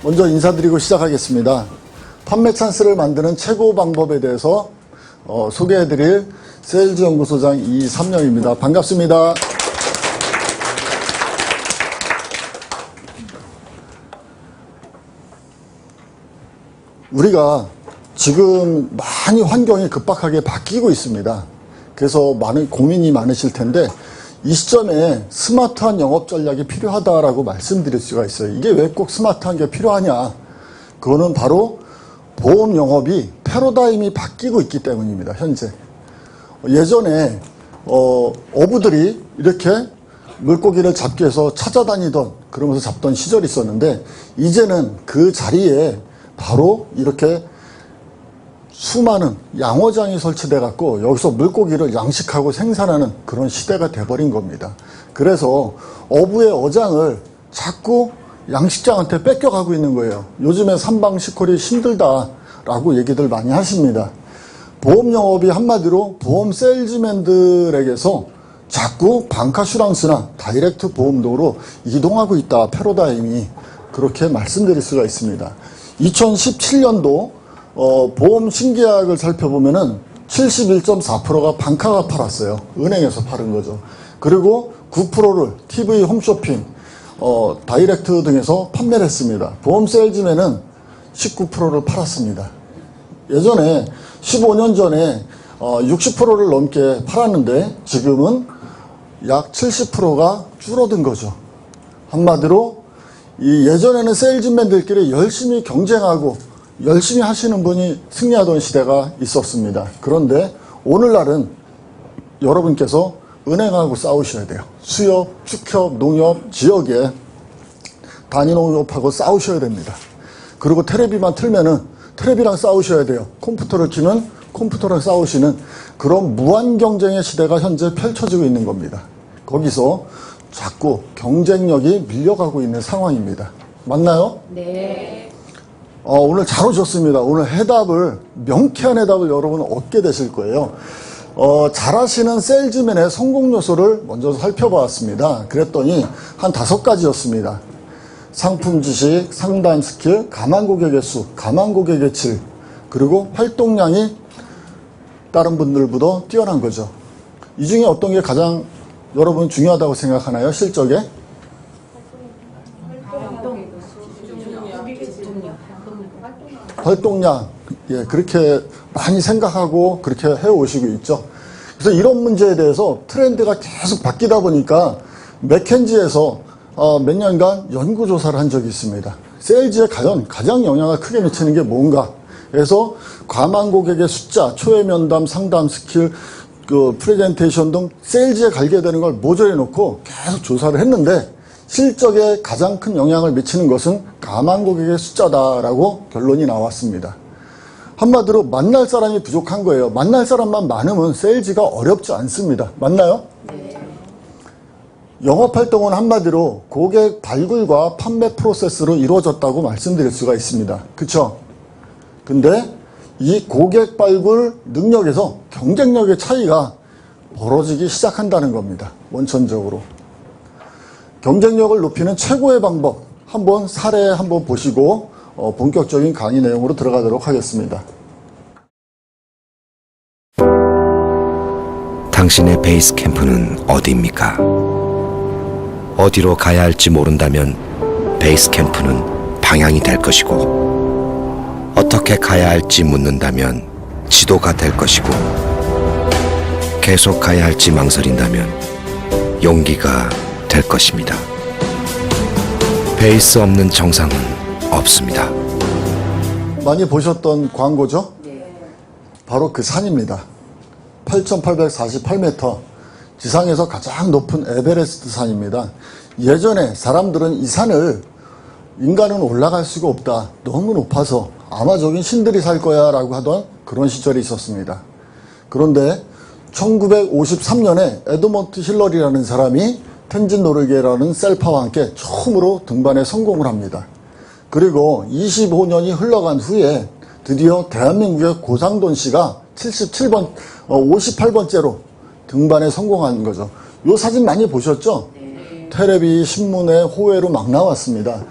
먼저 인사드리고 시작하겠습니다. 판매 찬스를 만드는 최고 방법에 대해서 소개해드릴 세일즈 연구소장 이삼영입니다. 반갑습니다. 우리가 지금 많이 환경이 급박하게 바뀌고 있습니다. 그래서 많은 고민이 많으실 텐데 이 시점에 스마트한 영업 전략이 필요하다라고 말씀드릴 수가 있어요. 이게 왜 꼭 스마트한 게 필요하냐? 그거는 바로 보험 영업이 패러다임이 바뀌고 있기 때문입니다. 현재 예전에 어부들이 이렇게 물고기를 잡기 위해서 찾아다니던 그러면서 잡던 시절이 있었는데 이제는 그 자리에 바로 이렇게 수많은 양어장이 설치돼 갖고 여기서 물고기를 양식하고 생산하는 그런 시대가 돼버린 겁니다. 그래서 어부의 어장을 자꾸 양식장한테 뺏겨가고 있는 거예요. 요즘에 삼방시콜이 힘들다라고 얘기들 많이 하십니다. 보험 영업이 한마디로 보험 세일즈맨들에게서 자꾸 방카슈랑스나 다이렉트 보험도로 이동하고 있다. 패러다임이 그렇게 말씀드릴 수가 있습니다. 2017년도 보험 신계약을 살펴보면은 71.4%가 방카가 팔았어요. 은행에서 파는 거죠. 그리고 9%를 TV, 홈쇼핑, 다이렉트 등에서 판매를 했습니다. 보험 세일즈맨은 19%를 팔았습니다. 예전에 15년 전에 60%를 넘게 팔았는데 지금은 약 70%가 줄어든 거죠. 한마디로 이 예전에는 세일즈맨들끼리 열심히 경쟁하고 열심히 하시는 분이 승리하던 시대가 있었습니다. 그런데 오늘날은 여러분께서 은행하고 싸우셔야 돼요. 수협, 축협, 농협, 지역에 단위농협하고 싸우셔야 됩니다. 그리고 테레비만 틀면은 테레비랑 싸우셔야 돼요. 컴퓨터를 키면 컴퓨터랑 싸우시는 그런 무한 경쟁의 시대가 현재 펼쳐지고 있는 겁니다. 거기서 자꾸 경쟁력이 밀려가고 있는 상황입니다. 맞나요? 네. 오늘 잘 오셨습니다. 오늘 명쾌한 해답을 여러분 얻게 되실 거예요. 잘하시는 세일즈맨의 성공 요소를 먼저 살펴보았습니다. 그랬더니 한 5가지였습니다. 상품 지식, 상담 스킬, 가만 고객의 수, 가만 고객의 질, 그리고 활동량이 다른 분들보다 뛰어난 거죠. 이 중에 어떤 게 가장 여러분 중요하다고 생각하나요? 실적에? 활동량, 예, 그렇게 많이 생각하고 그렇게 해오시고 있죠. 그래서 이런 문제에 대해서 트렌드가 계속 바뀌다 보니까 맥켄지에서 몇 년간 연구조사를 한 적이 있습니다. 세일즈에 가장 영향을 크게 미치는 게 뭔가. 그래서 과만 고객의 숫자, 초회 면담, 상담 스킬, 프레젠테이션 등 세일즈에 갈게 되는 걸 모조리 놓고 계속 조사를 했는데 실적에 가장 큰 영향을 미치는 것은 가만 고객의 숫자다라고 결론이 나왔습니다. 한마디로 만날 사람이 부족한 거예요. 만날 사람만 많으면 세일즈가 어렵지 않습니다. 맞나요? 네. 영업활동은 한마디로 고객 발굴과 판매 프로세스로 이루어졌다고 말씀드릴 수가 있습니다. 그쵸? 근데 이 고객 발굴 능력에서 경쟁력의 차이가 벌어지기 시작한다는 겁니다. 원천적으로. 경쟁력을 높이는 최고의 방법 한번 사례 한번 보시고 본격적인 강의 내용으로 들어가도록 하겠습니다. 당신의 베이스 캠프는 어디입니까? 어디로 가야 할지 모른다면 베이스 캠프는 방향이 될 것이고 어떻게 가야 할지 묻는다면 지도가 될 것이고 계속 가야 할지 망설인다면 용기가 될 것입니다. 베이스 없는 정상은 없습니다. 많이 보셨던 광고죠? 네. 바로 그 산입니다. 8,848m, 지상에서 가장 높은 에베레스트 산입니다. 예전에 사람들은 이 산을 인간은 올라갈 수가 없다. 너무 높아서 아마 저긴 신들이 살 거야 라고 하던 그런 시절이 있었습니다. 그런데 1953년에 에드먼트 힐러리라는 사람이 텐진 노르게라는 셀파와 함께 처음으로 등반에 성공을 합니다. 그리고 25년이 흘러간 후에 드디어 대한민국의 고상돈 씨가 58번째로 등반에 성공한 거죠. 이 사진 많이 보셨죠? 텔레비, 신문에 호외로 막 나왔습니다.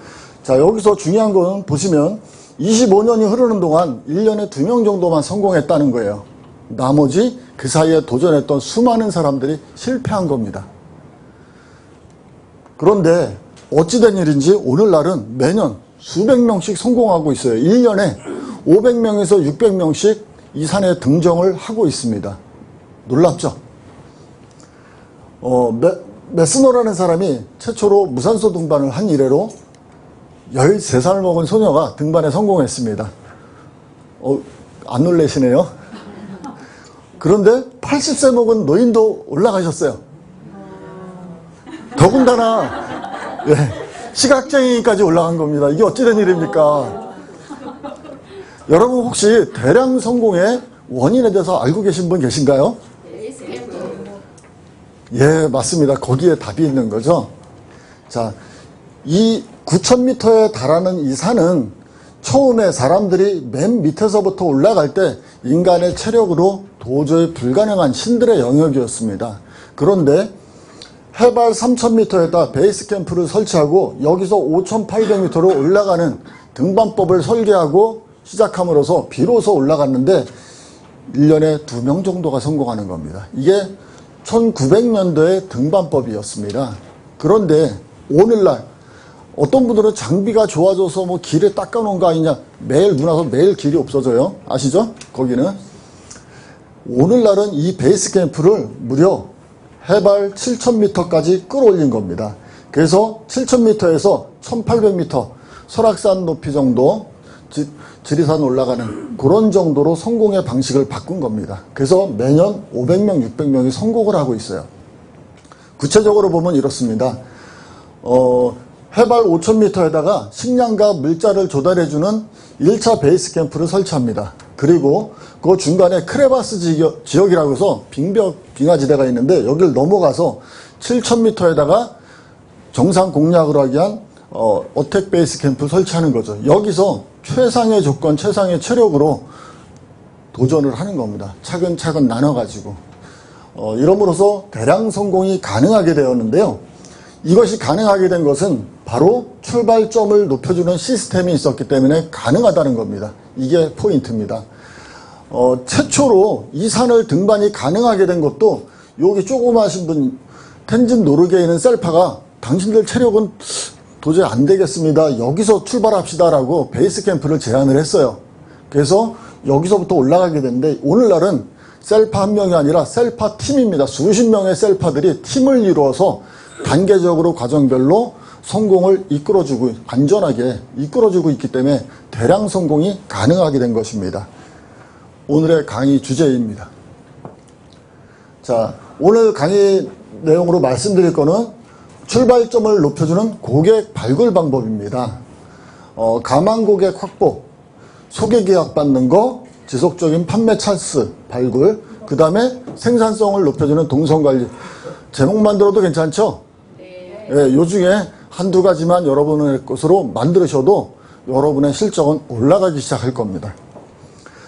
자, 여기서 중요한 건 보시면 25년이 흐르는 동안 1년에 2명 정도만 성공했다는 거예요. 나머지 그 사이에 도전했던 수많은 사람들이 실패한 겁니다. 그런데 어찌된 일인지 오늘날은 매년 수백 명씩 성공하고 있어요. 1년에 500명에서 600명씩 이 산에 등정을 하고 있습니다. 놀랍죠? 메스너라는 사람이 최초로 무산소 등반을 한 이래로 13살을 먹은 소녀가 등반에 성공했습니다. 안 놀라시네요. 그런데 80세 먹은 노인도 올라가셨어요. 더군다나 시각장애인까지 올라간 겁니다. 이게 어찌된 일입니까? 여러분 혹시 대량 성공의 원인에 대해서 알고 계신 분 계신가요? 예, 맞습니다. 거기에 답이 있는 거죠. 자, 이 9,000m에 달하는 이 산은 처음에 사람들이 맨 밑에서부터 올라갈 때 인간의 체력으로 도저히 불가능한 신들의 영역이었습니다. 그런데 해발 3,000m에다 베이스 캠프를 설치하고 여기서 5,800m로 올라가는 등반법을 설계하고 시작함으로써 비로소 올라갔는데 1년에 2명 정도가 성공하는 겁니다. 이게 1900년도의 등반법이었습니다. 그런데 오늘날 어떤 분들은 장비가 좋아져서 뭐 길에 닦아놓은 거 아니냐, 매일 눈 와서 매일 길이 없어져요. 아시죠? 거기는. 오늘날은 이 베이스 캠프를 무려 해발 7,000m까지 끌어올린 겁니다. 그래서 7,000m에서 1,800m 설악산 높이 정도, 지리산 올라가는 그런 정도로 성공의 방식을 바꾼 겁니다. 그래서 매년 500명, 600명이 성공을 하고 있어요. 구체적으로 보면 이렇습니다. 해발 5,000m에다가 식량과 물자를 조달해주는 1차 베이스 캠프를 설치합니다. 그리고 그 중간에 크레바스 지역이라고 해서 빙하지대가 있는데 여기를 넘어가서 7,000m에다가 정상 공략을 하기 위한 어택 베이스 캠프를 설치하는 거죠. 여기서 최상의 조건, 최상의 체력으로 도전을 하는 겁니다. 차근차근 나눠가지고. 이러므로써 대량 성공이 가능하게 되었는데요. 이것이 가능하게 된 것은 바로 출발점을 높여주는 시스템이 있었기 때문에 가능하다는 겁니다. 이게 포인트입니다. 최초로 이 산을 등반이 가능하게 된 것도 여기 조그마하신 분, 텐진 노르게에 있는 셀파가 당신들 체력은 도저히 안 되겠습니다. 여기서 출발합시다라고 베이스 캠프를 제안을 했어요. 그래서 여기서부터 올라가게 됐는데 오늘날은 셀파 한 명이 아니라 셀파 팀입니다. 수십 명의 셀파들이 팀을 이루어서 단계적으로 과정별로 성공을 이끌어주고 안전하게 이끌어주고 있기 때문에 대량 성공이 가능하게 된 것입니다. 오늘의 강의 주제입니다. 자, 오늘 강의 내용으로 말씀드릴 거는 출발점을 높여주는 고객 발굴 방법입니다. 가망 고객 확보, 소개 계약 받는 거, 지속적인 판매 찬스 발굴, 그 다음에 생산성을 높여주는 동선 관리. 제목만 들어도 괜찮죠? 네. 예, 요 중에 한두 가지만 여러분의 것으로 만들으셔도 여러분의 실적은 올라가기 시작할 겁니다.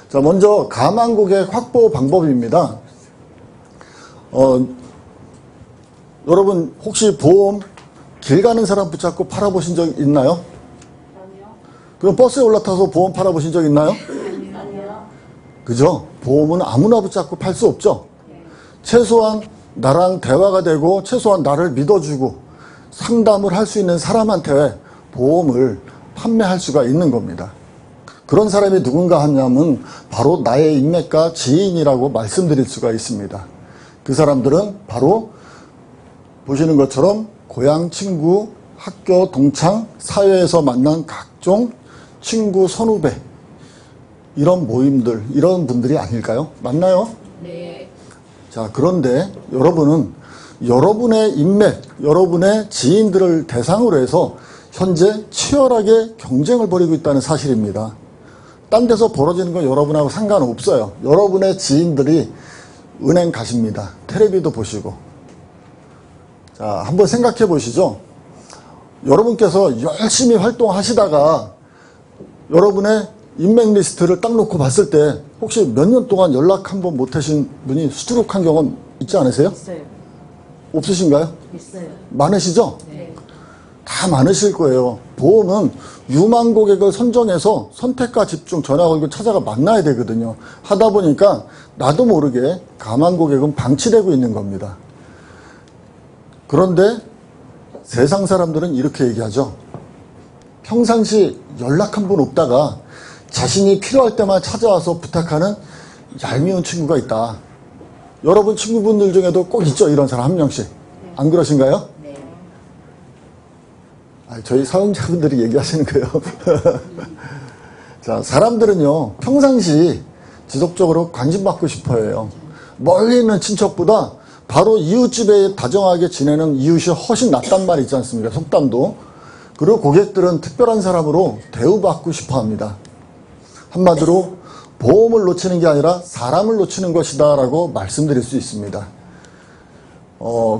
자, 먼저 가망 고객 확보 방법입니다. 여러분 혹시 보험 길 가는 사람 붙잡고 팔아보신 적 있나요? 아니요. 그럼 버스에 올라타서 보험 팔아보신 적 있나요? 아니요. 그죠? 보험은 아무나 붙잡고 팔 수 없죠? 네. 최소한 나랑 대화가 되고 최소한 나를 믿어주고 상담을 할 수 있는 사람한테 보험을 판매할 수가 있는 겁니다. 그런 사람이 누군가 하냐면 바로 나의 인맥과 지인이라고 말씀드릴 수가 있습니다. 그 사람들은 바로 보시는 것처럼 고향, 친구, 학교, 동창, 사회에서 만난 각종 친구, 선후배 이런 모임들, 이런 분들이 아닐까요? 맞나요? 네. 자, 그런데 여러분은 여러분의 인맥, 여러분의 지인들을 대상으로 해서 현재 치열하게 경쟁을 벌이고 있다는 사실입니다. 딴 데서 벌어지는 건 여러분하고 상관없어요. 여러분의 지인들이 은행 가십니다. 텔레비도 보시고. 자, 한번 생각해 보시죠. 여러분께서 열심히 활동하시다가 여러분의 인맥 리스트를 딱 놓고 봤을 때 혹시 몇 년 동안 연락 한 번 못 하신 분이 수두룩한 경험 있지 않으세요? 있어요. 없으신가요? 있어요. 많으시죠? 네. 다 많으실 거예요. 보험은 유망 고객을 선정해서 선택과 집중, 전화 걸고 찾아가 만나야 되거든요. 하다 보니까 나도 모르게 가망 고객은 방치되고 있는 겁니다. 그런데 세상 사람들은 이렇게 얘기하죠. 평상시 연락 한 번 없다가 자신이 필요할 때만 찾아와서 부탁하는 얄미운 친구가 있다. 여러분 친구분들 중에도 꼭 있죠. 이런 사람 한 명씩. 안 그러신가요? 네. 저희 사용자분들이 얘기하시는 거예요. 자, 사람들은요, 평상시 지속적으로 관심받고 싶어 해요. 멀리 있는 친척보다 바로 이웃집에 다정하게 지내는 이웃이 훨씬 낫단 말이 있지 않습니까? 속담도. 그리고 고객들은 특별한 사람으로 대우받고 싶어 합니다. 한마디로 보험을 놓치는 게 아니라 사람을 놓치는 것이다 라고 말씀드릴 수 있습니다.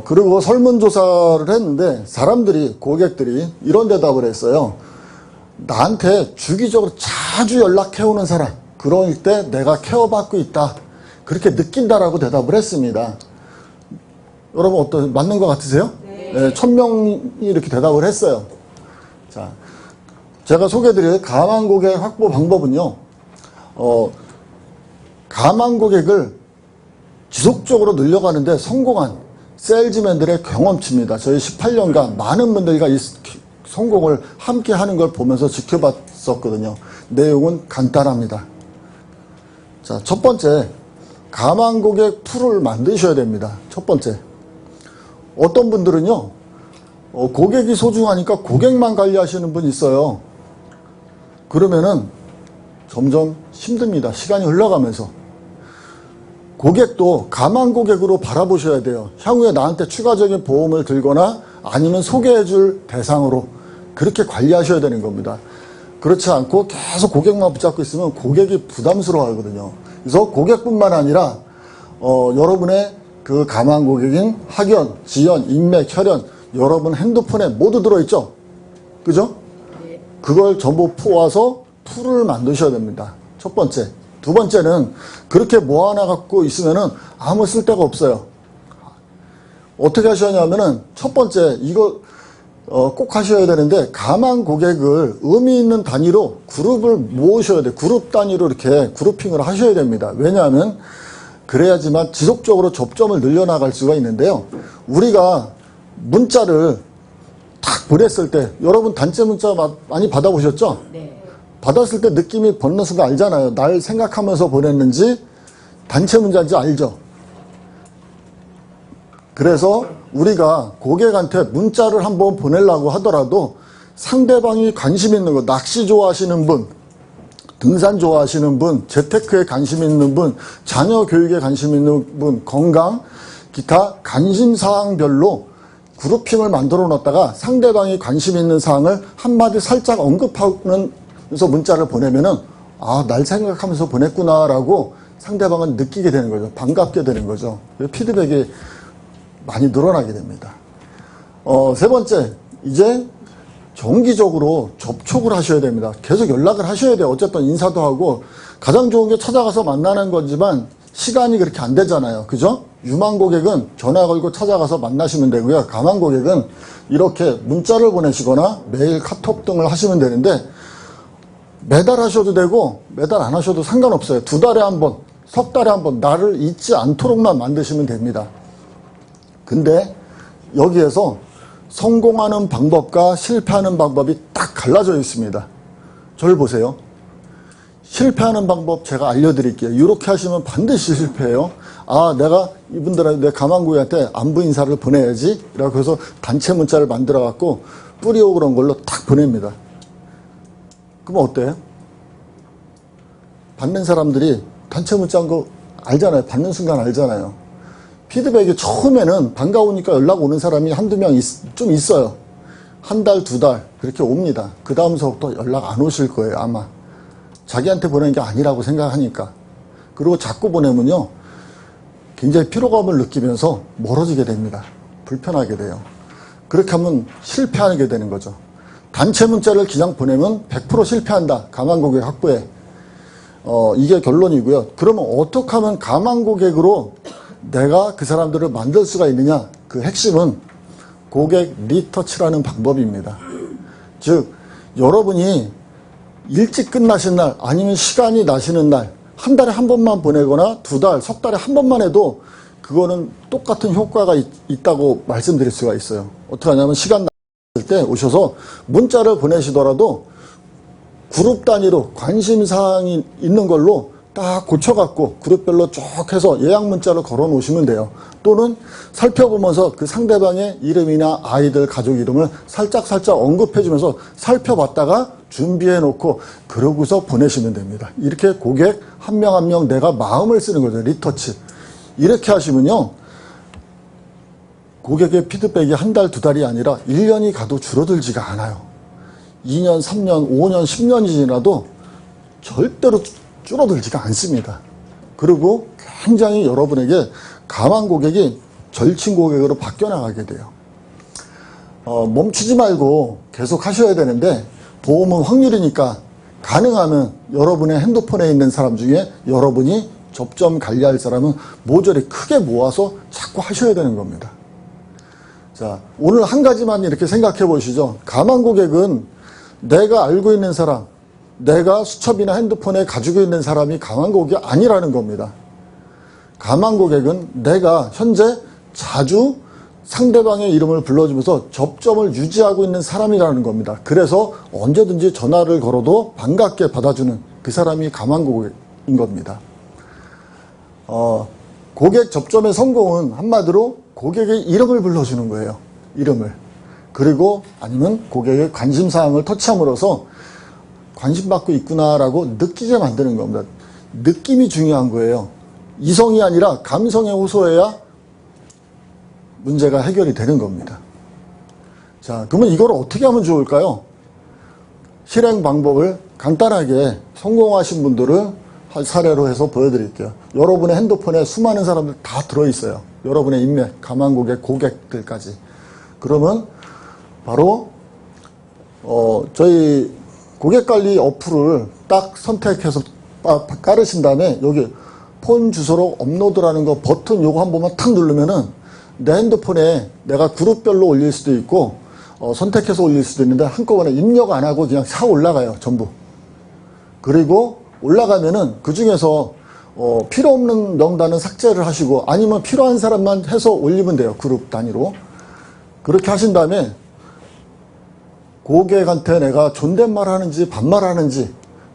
그리고 설문조사를 했는데 사람들이, 고객들이 이런 대답을 했어요. 나한테 주기적으로 자주 연락해오는 사람, 그럴 때 내가 케어받고 있다. 그렇게 느낀다라고 대답을 했습니다. 여러분 맞는 것 같으세요? 네. 1000명이 이렇게 대답을 했어요. 자, 제가 소개해드릴 가망 고객 확보 방법은요, 가망 고객을 지속적으로 늘려가는데 성공한 세일즈맨들의 경험치입니다. 저희 18년간 많은 분들과 이 성공을 함께 하는 걸 보면서 지켜봤었거든요. 내용은 간단합니다. 자, 첫 번째, 가망 고객 풀을 만드셔야 됩니다. 첫 번째. 어떤 분들은요, 고객이 소중하니까 고객만 관리하시는 분이 있어요. 그러면은 점점 힘듭니다. 시간이 흘러가면서. 고객도 가망 고객으로 바라보셔야 돼요. 향후에 나한테 추가적인 보험을 들거나 아니면 소개해줄 대상으로 그렇게 관리하셔야 되는 겁니다. 그렇지 않고 계속 고객만 붙잡고 있으면 고객이 부담스러워 하거든요. 그래서 고객뿐만 아니라 여러분의 그 가망 고객인 학연, 지연, 인맥, 혈연 여러분 핸드폰에 모두 들어있죠? 그죠? 네. 그걸 전부 모아서 풀을 만드셔야 됩니다. 첫 번째. 두 번째는 그렇게 모아놔 갖고 있으면은 아무 쓸데가 없어요. 어떻게 하셔야냐면은 첫 번째 이거 꼭 하셔야 되는데 가망 고객을 의미 있는 단위로 그룹을 모으셔야 돼요. 그룹 단위로 이렇게 그룹핑을 하셔야 됩니다. 왜냐하면 그래야지만 지속적으로 접점을 늘려나갈 수가 있는데요. 우리가 문자를 딱 보냈을 때 여러분 단체 문자 많이 받아보셨죠? 네. 받았을 때 느낌이 번는 순간 알잖아요. 날 생각하면서 보냈는지 단체 문자인지 알죠? 그래서 우리가 고객한테 문자를 한번 보내려고 하더라도 상대방이 관심 있는 거, 낚시 좋아하시는 분, 등산 좋아하시는 분, 재테크에 관심 있는 분, 자녀 교육에 관심 있는 분, 건강, 기타 관심사항별로 그룹핑을 만들어 놨다가 상대방이 관심 있는 사항을 한마디 살짝 언급하면서 문자를 보내면은 아, 날 생각하면서 보냈구나라고 상대방은 느끼게 되는 거죠. 반갑게 되는 거죠. 피드백이 많이 늘어나게 됩니다. 세 번째, 이제 정기적으로 접촉을 하셔야 됩니다. 계속 연락을 하셔야 돼요. 어쨌든 인사도 하고 가장 좋은 게 찾아가서 만나는 거지만 시간이 그렇게 안 되잖아요. 그죠? 유망 고객은 전화 걸고 찾아가서 만나시면 되고요. 가망 고객은 이렇게 문자를 보내시거나 메일, 카톡 등을 하시면 되는데 매달 하셔도 되고 매달 안 하셔도 상관없어요. 2달에 한 번, 석 달에 한 번 나를 잊지 않도록만 만드시면 됩니다. 근데 여기에서 성공하는 방법과 실패하는 방법이 딱 갈라져 있습니다. 저를 보세요. 실패하는 방법 제가 알려드릴게요. 이렇게 하시면 반드시 실패해요. 아, 내가 이분들한테 내 가망고객한테 안부 인사를 보내야지. 라고 해서 단체 문자를 만들어 갖고 뿌리오 그런 걸로 딱 보냅니다. 그럼 어때요? 받는 사람들이 단체 문자한 거 알잖아요. 받는 순간 알잖아요. 피드백이 처음에는 반가우니까 연락 오는 사람이 한두 명 좀 있어요. 한 달, 2달 그렇게 옵니다. 그 다음서부터 연락 안 오실 거예요. 아마. 자기한테 보내는 게 아니라고 생각하니까. 그리고 자꾸 보내면요. 굉장히 피로감을 느끼면서 멀어지게 됩니다. 불편하게 돼요. 그렇게 하면 실패하게 되는 거죠. 단체 문자를 그냥 보내면 100% 실패한다. 가망 고객 확보에. 이게 결론이고요. 그러면 어떻게 하면 가망 고객으로 내가 그 사람들을 만들 수가 있느냐? 그 핵심은 고객 리터치라는 방법입니다. 즉 여러분이 일찍 끝나신 날 아니면 시간이 나시는 날 한 달에 한 번만 보내거나 두 달, 석 달에 한 번만 해도 그거는 똑같은 효과가 있다고 말씀드릴 수가 있어요. 어떻게 하냐면 시간 나실 때 오셔서 문자를 보내시더라도 그룹 단위로 관심사항이 있는 걸로 딱 고쳐갖고 그룹별로 쭉 해서 예약 문자를 걸어 놓으시면 돼요. 또는 살펴보면서 그 상대방의 이름이나 아이들 가족 이름을 살짝 언급해 주면서 살펴봤다가 준비해 놓고 그러고서 보내시면 됩니다. 이렇게 고객 한 명 한 명 내가 마음을 쓰는 거죠. 리터치. 이렇게 하시면요. 고객의 피드백이 한 달, 두 달이 아니라 1년이 가도 줄어들지가 않아요. 2년, 3년, 5년, 10년이 지나도 절대로 줄어들지가 않습니다. 그리고 굉장히 여러분에게 감한 고객이 절친 고객으로 바뀌어 나가게 돼요. 멈추지 말고 계속 하셔야 되는데 도움은 확률이니까 가능하면 여러분의 핸드폰에 있는 사람 중에 여러분이 접점 관리할 사람은 모조리 크게 모아서 자꾸 하셔야 되는 겁니다. 자, 오늘 한 가지만 이렇게 생각해 보시죠. 감한 고객은 내가 알고 있는 사람, 내가 수첩이나 핸드폰에 가지고 있는 사람이 감한 고객이 아니라는 겁니다. 감한 고객은 내가 현재 자주 상대방의 이름을 불러주면서 접점을 유지하고 있는 사람이라는 겁니다. 그래서 언제든지 전화를 걸어도 반갑게 받아주는 그 사람이 감한 고객인 겁니다. 고객 접점의 성공은 한마디로 고객의 이름을 불러주는 거예요. 이름을. 그리고 아니면 고객의 관심사항을 터치함으로써 관심받고 있구나라고 느끼게 만드는 겁니다. 느낌이 중요한 거예요. 이성이 아니라 감성에 호소해야 문제가 해결이 되는 겁니다. 자, 그러면 이걸 어떻게 하면 좋을까요? 실행 방법을 간단하게 성공하신 분들을 사례로 해서 보여드릴게요. 여러분의 핸드폰에 수많은 사람들 다 들어있어요. 여러분의 인맥, 감한 고객, 고객들까지. 그러면 바로 저희 고객관리 어플을 딱 선택해서 깔으신 다음에 여기 폰 주소로 업로드라는 거 버튼 요거 한 번만 탁 누르면은 내 핸드폰에 내가 그룹별로 올릴 수도 있고 선택해서 올릴 수도 있는데 한꺼번에 입력 안 하고 그냥 싹 올라가요. 전부. 그리고 올라가면은 그 중에서 필요 없는 명단은 삭제를 하시고 아니면 필요한 사람만 해서 올리면 돼요. 그룹 단위로. 그렇게 하신 다음에 고객한테 내가 존댓말 하는지 반말 하는지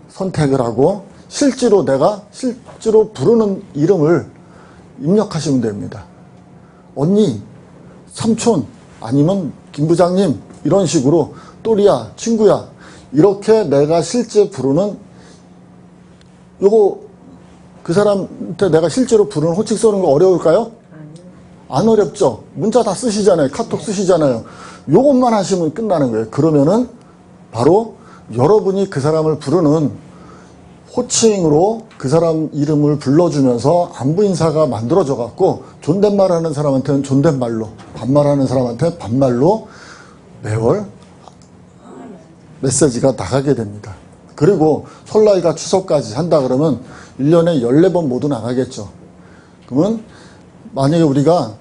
선택을 하고 실제로 내가 실제로 부르는 이름을 입력하시면 됩니다. 언니, 삼촌, 아니면 김 부장님 이런 식으로 또리야, 친구야 이렇게 내가 실제 부르는 요거 그 사람한테 내가 실제로 부르는 호칭 쓰는 거 어려울까요? 안 어렵죠. 문자 다 쓰시잖아요. 카톡 쓰시잖아요. 요것만 하시면 끝나는 거예요. 그러면은 바로 여러분이 그 사람을 부르는 호칭으로 그 사람 이름을 불러주면서 안부 인사가 만들어져 갖고 존댓말 하는 사람한테는 존댓말로, 반말하는 사람한테는 반말로 매월 메시지가 나가게 됩니다. 그리고 설날과 추석까지 한다 그러면 1년에 14번 모두 나가겠죠. 그러면 만약에 우리가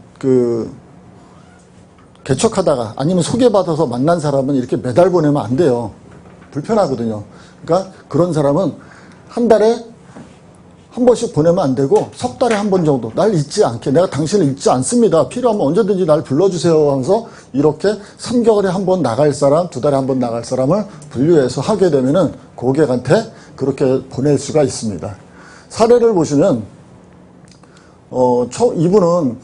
개척하다가 아니면 소개받아서 만난 사람은 이렇게 매달 보내면 안 돼요. 불편하거든요. 그러니까 그런 사람은 한 달에 한 번씩 보내면 안 되고 석 달에 한 번 정도 날 잊지 않게 내가 당신을 잊지 않습니다. 필요하면 언제든지 날 불러주세요 하면서 이렇게 3개월에 한 번 나갈 사람, 2달에 한 번 나갈 사람을 분류해서 하게 되면은 고객한테 그렇게 보낼 수가 있습니다. 사례를 보시면 이분은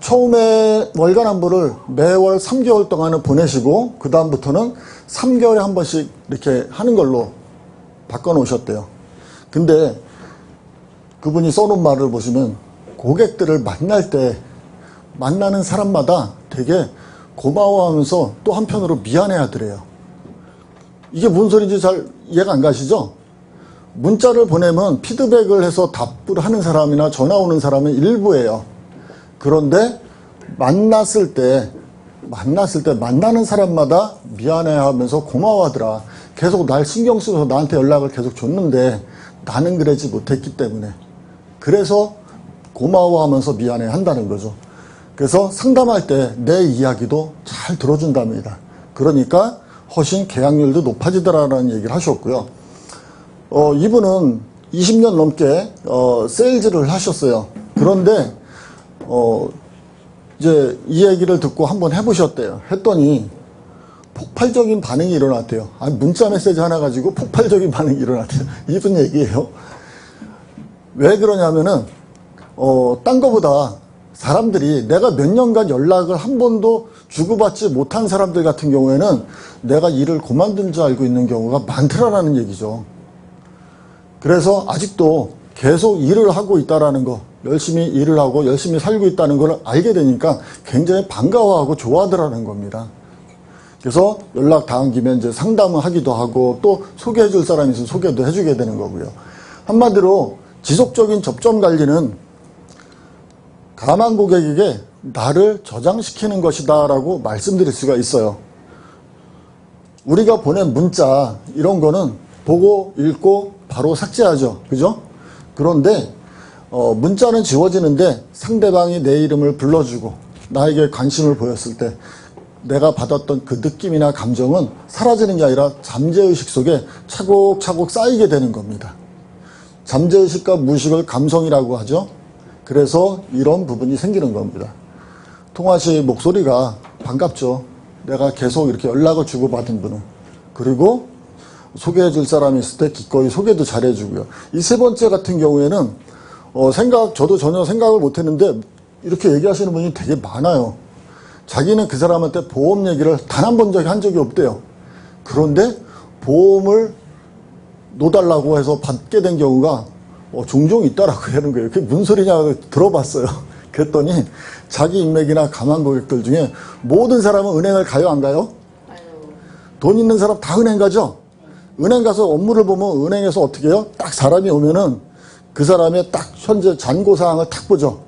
처음에 월간 안부를 매월 3개월 동안은 보내시고 그 다음부터는 3개월에 한 번씩 이렇게 하는 걸로 바꿔놓으셨대요. 근데 그분이 써놓은 말을 보시면 고객들을 만날 때 만나는 사람마다 되게 고마워하면서 또 한편으로 미안해하더래요. 이게 무슨 소리인지 잘 이해가 안 가시죠? 문자를 보내면 피드백을 해서 답을 하는 사람이나 전화 오는 사람은 일부예요. 그런데 만났을 때 만나는 사람마다 미안해하면서 고마워하더라. 계속 날 신경 쓰면서 나한테 연락을 계속 줬는데 나는 그러지 못했기 때문에 그래서 고마워하면서 미안해한다는 거죠. 그래서 상담할 때 내 이야기도 잘 들어준답니다. 그러니까 훨씬 계약률도 높아지더라라는 얘기를 하셨고요. 이분은 20년 넘게 세일즈를 하셨어요. 그런데 이제 이 얘기를 듣고 한번 해보셨대요. 했더니 폭발적인 반응이 일어났대요. 문자 메시지 하나 가지고 폭발적인 반응이 일어났대요. 이분 얘기예요. 왜 그러냐면은 딴 거보다 사람들이 내가 몇 년간 연락을 한 번도 주고받지 못한 사람들 같은 경우에는 내가 일을 그만둔 줄 알고 있는 경우가 많더라라는 얘기죠. 그래서 아직도 계속 일을 하고 있다라는 거, 열심히 일을 하고 열심히 살고 있다는 걸 알게 되니까 굉장히 반가워하고 좋아하더라는 겁니다. 그래서 연락 닿은 김에 이제 상담을 하기도 하고 또 소개해 줄 사람이 있으면 소개도 해주게 되는 거고요. 한마디로 지속적인 접점 관리는 가만 고객에게 나를 저장시키는 것이다 라고 말씀드릴 수가 있어요. 우리가 보낸 문자 이런 거는 보고 읽고 바로 삭제하죠. 그죠? 그런데 문자는 지워지는데 상대방이 내 이름을 불러주고 나에게 관심을 보였을 때 내가 받았던 그 느낌이나 감정은 사라지는 게 아니라 잠재의식 속에 차곡차곡 쌓이게 되는 겁니다. 잠재의식과 무의식을 감성이라고 하죠. 그래서 이런 부분이 생기는 겁니다. 통화 시 목소리가 반갑죠. 내가 계속 이렇게 연락을 주고받은 분은. 그리고 소개해 줄 사람이 있을 때 기꺼이 소개도 잘해 주고요. 이 세 번째 같은 경우에는 저도 전혀 생각을 못 했는데 이렇게 얘기하시는 분이 되게 많아요. 자기는 그 사람한테 보험 얘기를 단 한 번 한 적이 없대요. 그런데 보험을 놓달라고 해서 받게 된 경우가 종종 있다라고 하는 거예요. 그게 무슨 소리냐고 들어봤어요. 그랬더니 자기 인맥이나 가만 고객들 중에 모든 사람은 은행을 가요, 안 가요? 돈 있는 사람 다 은행 가죠? 은행 가서 업무를 보면 은행에서 어떻게 해요? 딱 사람이 오면은 그 사람의 딱 현재 잔고사항을 딱 보죠.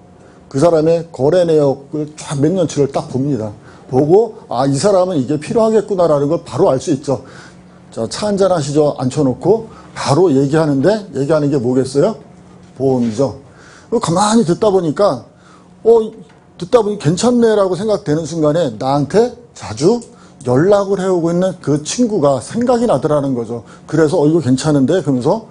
그 사람의 거래 내역을 쫙 몇 년치를 딱 봅니다. 보고 이 사람은 이게 필요하겠구나라는 걸 바로 알 수 있죠. 자, 차 한잔 하시죠. 앉혀놓고 바로 얘기하는데 얘기하는 게 뭐겠어요? 보험이죠. 가만히 듣다 보니까 듣다 보니 괜찮네라고 생각되는 순간에 나한테 자주 연락을 해오고 있는 그 친구가 생각이 나더라는 거죠. 그래서 이거 괜찮은데 그러면서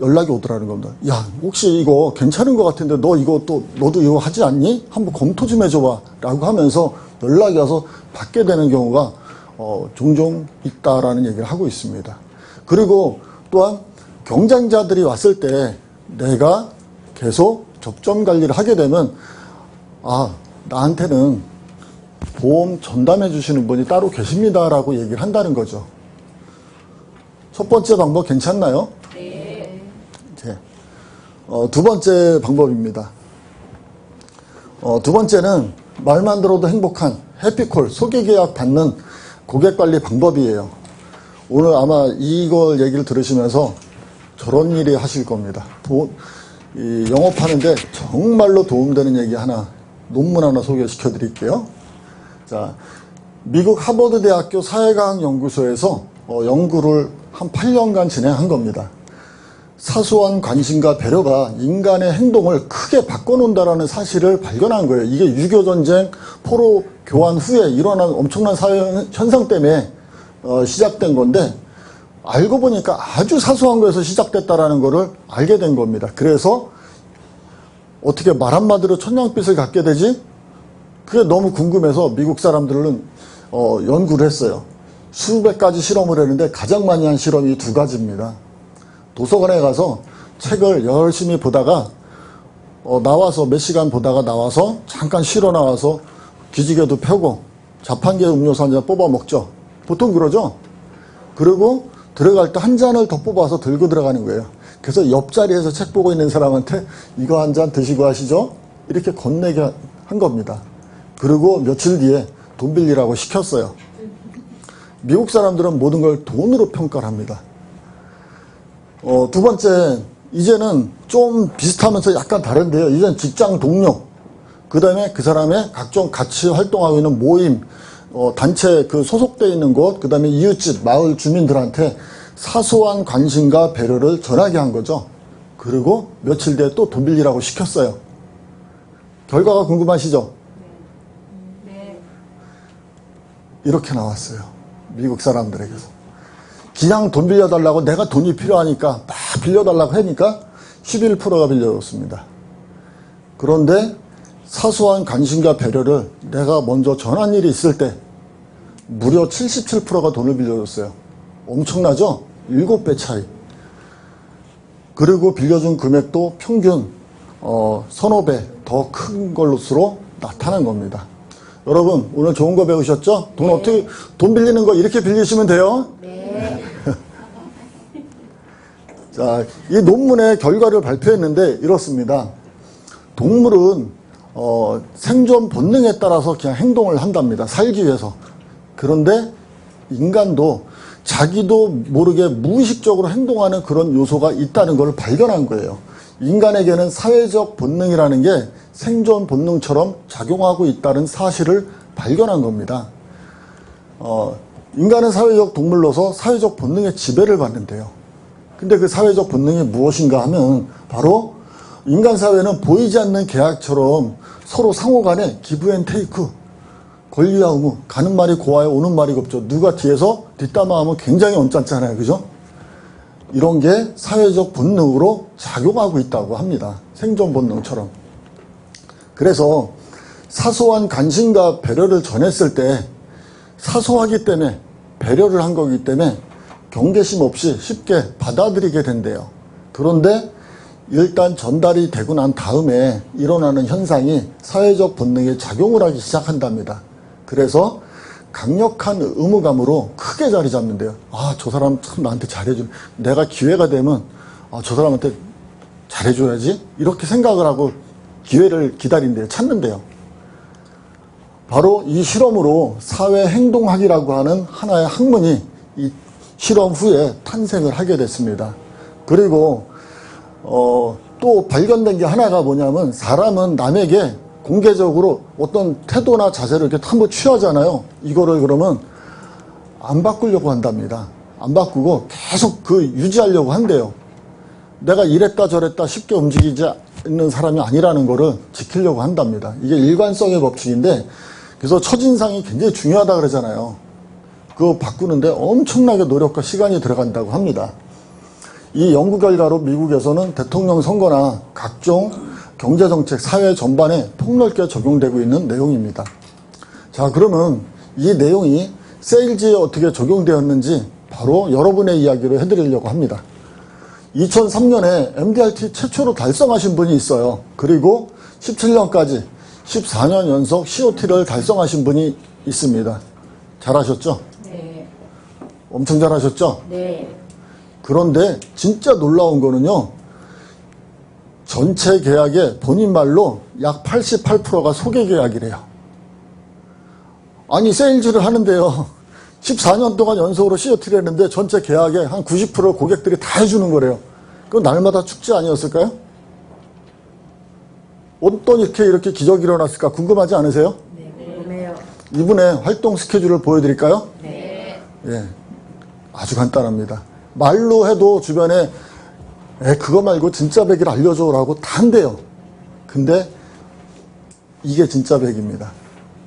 연락이 오더라는 겁니다. 야, 혹시 이거 괜찮은 것 같은데 너도 이거 하지 않니? 한번 검토 좀 해줘봐 라고 하면서 연락이 와서 받게 되는 경우가 종종 있다라는 얘기를 하고 있습니다. 그리고 또한 경쟁자들이 왔을 때 내가 계속 접점 관리를 하게 되면 나한테는 보험 전담해 주시는 분이 따로 계십니다라고 얘기를 한다는 거죠. 첫 번째 방법 괜찮나요? 네. 네. 두 번째 방법입니다. 두 번째는 말만 들어도 행복한 해피콜 소개 계약 받는 고객 관리 방법이에요. 오늘 아마 이걸 얘기를 들으시면서 저런 일이 하실 겁니다. 영업하는데 정말로 도움되는 얘기 하나, 논문 하나 소개시켜 드릴게요. 자, 미국 하버드 대학교 사회과학 연구소에서 연구를 한 8년간 진행한 겁니다. 사소한 관심과 배려가 인간의 행동을 크게 바꿔놓는다라는 사실을 발견한 거예요. 이게 6.25 전쟁 포로 교환 후에 일어난 엄청난 사회 현상 때문에 시작된 건데 알고 보니까 아주 사소한 거에서 시작됐다라는 거를 알게 된 겁니다. 그래서 어떻게 말 한마디로 천냥빚을 갖게 되지? 그게 너무 궁금해서 미국 사람들은 연구를 했어요. 수백 가지 실험을 했는데 가장 많이 한 실험이 두 가지입니다. 도서관에 가서 책을 열심히 보다가 나와서 몇 시간 보다가 나와서 잠깐 쉬러 나와서 기지개도 펴고 자판기에 음료수 한 잔 뽑아 먹죠. 보통 그러죠. 그리고 들어갈 때 한 잔을 더 뽑아서 들고 들어가는 거예요. 그래서 옆자리에서 책 보고 있는 사람한테 이거 한 잔 드시고 하시죠. 이렇게 건네게 한 겁니다. 그리고 며칠 뒤에 돈 빌리라고 시켰어요. 미국 사람들은 모든 걸 돈으로 평가를 합니다. 두 번째, 이제는 좀 비슷하면서 약간 다른데요. 이제는 직장 동료, 그 다음에 그 사람의 각종 같이 활동하고 있는 모임, 단체 그 소속되어 있는 곳, 그 다음에 이웃집, 마을 주민들한테 사소한 관심과 배려를 전하게 한 거죠. 그리고 며칠 뒤에 또 돈 빌리라고 시켰어요. 결과가 궁금하시죠? 네. 이렇게 나왔어요. 미국 사람들에게서. 그냥 돈 빌려달라고 내가 돈이 필요하니까 막 빌려달라고 하니까 11%가 빌려줬습니다. 그런데 사소한 관심과 배려를 내가 먼저 전한 일이 있을 때 무려 77%가 돈을 빌려줬어요. 엄청나죠? 7배 차이. 그리고 빌려준 금액도 평균 서너 배 더 큰 것으로 나타난 겁니다. 여러분 오늘 좋은 거 배우셨죠? 돈 어떻게 돈 빌리는 거 이렇게 빌리시면 돼요. 네. 자, 이 논문의 결과를 발표했는데 이렇습니다. 동물은 생존 본능에 따라서 그냥 행동을 한답니다. 살기 위해서. 그런데 인간도 자기도 모르게 무의식적으로 행동하는 그런 요소가 있다는 걸 발견한 거예요. 인간에게는 사회적 본능이라는 게 생존 본능처럼 작용하고 있다는 사실을 발견한 겁니다. 인간은 사회적 동물로서 사회적 본능의 지배를 받는데요. 근데 그 사회적 본능이 무엇인가 하면 바로 인간 사회는 보이지 않는 계약처럼 서로 상호 간에 기브 앤 테이크, 권리와 의무, 가는 말이 고와요, 오는 말이 곱죠. 누가 뒤에서 뒷담화하면 굉장히 언짢잖아요. 그죠? 이런 게 사회적 본능으로 작용하고 있다고 합니다. 생존 본능처럼. 그래서 사소한 관심과 배려를 전했을 때 사소하기 때문에 배려를 한 거기 때문에 경계심 없이 쉽게 받아들이게 된대요. 그런데 일단 전달이 되고 난 다음에 일어나는 현상이 사회적 본능에 작용을 하기 시작한답니다. 그래서 강력한 의무감으로 크게 자리 잡는데요. 아, 저 사람 참 나한테 잘해줘. 내가 기회가 되면 저 사람한테 잘해줘야지. 이렇게 생각을 하고 기회를 기다린대요. 찾는데요. 바로 이 실험으로 사회행동학이라고 하는 하나의 학문이 이 실험 후에 탄생을 하게 됐습니다. 그리고 또 발견된 게 하나가 뭐냐면 사람은 남에게 공개적으로 어떤 태도나 자세를 이렇게 한번 취하잖아요. 이거를 그러면 안 바꾸려고 한답니다. 안 바꾸고 계속 유지하려고 한대요. 내가 이랬다 저랬다 쉽게 움직이지 않는 사람이 아니라는 거를 지키려고 한답니다. 이게 일관성의 법칙인데 그래서 첫인상이 굉장히 중요하다 그러잖아요. 그거 바꾸는데 엄청나게 노력과 시간이 들어간다고 합니다. 이 연구 결과로 미국에서는 대통령 선거나 각종 경제정책, 사회 전반에 폭넓게 적용되고 있는 내용입니다. 자, 그러면 이 내용이 세일즈에 어떻게 적용되었는지 바로 여러분의 이야기로 해드리려고 합니다. 2003년에 MDRT 최초로 달성하신 분이 있어요. 그리고 17년까지 14년 연속 COT를 달성하신 분이 있습니다. 잘하셨죠? 네. 엄청 잘하셨죠? 네. 그런데 진짜 놀라운 거는요. 전체 계약의 본인 말로 약 88%가 소개 계약이래요. 아니 세일즈를 하는데요. 14년 동안 연속으로 COT를 했는데 전체 계약의 한 90%를 고객들이 다 해주는 거래요. 그건 날마다 축제 아니었을까요? 어떤 이렇게 기적이 일어났을까 궁금하지 않으세요? 네. 궁금해요. 이분의 활동 스케줄을 보여드릴까요? 네. 예, 아주 간단합니다. 말로 해도 주변에 그거 말고 진짜 백일 알려줘라고 다 한대요. 근데 이게 진짜 백입니다.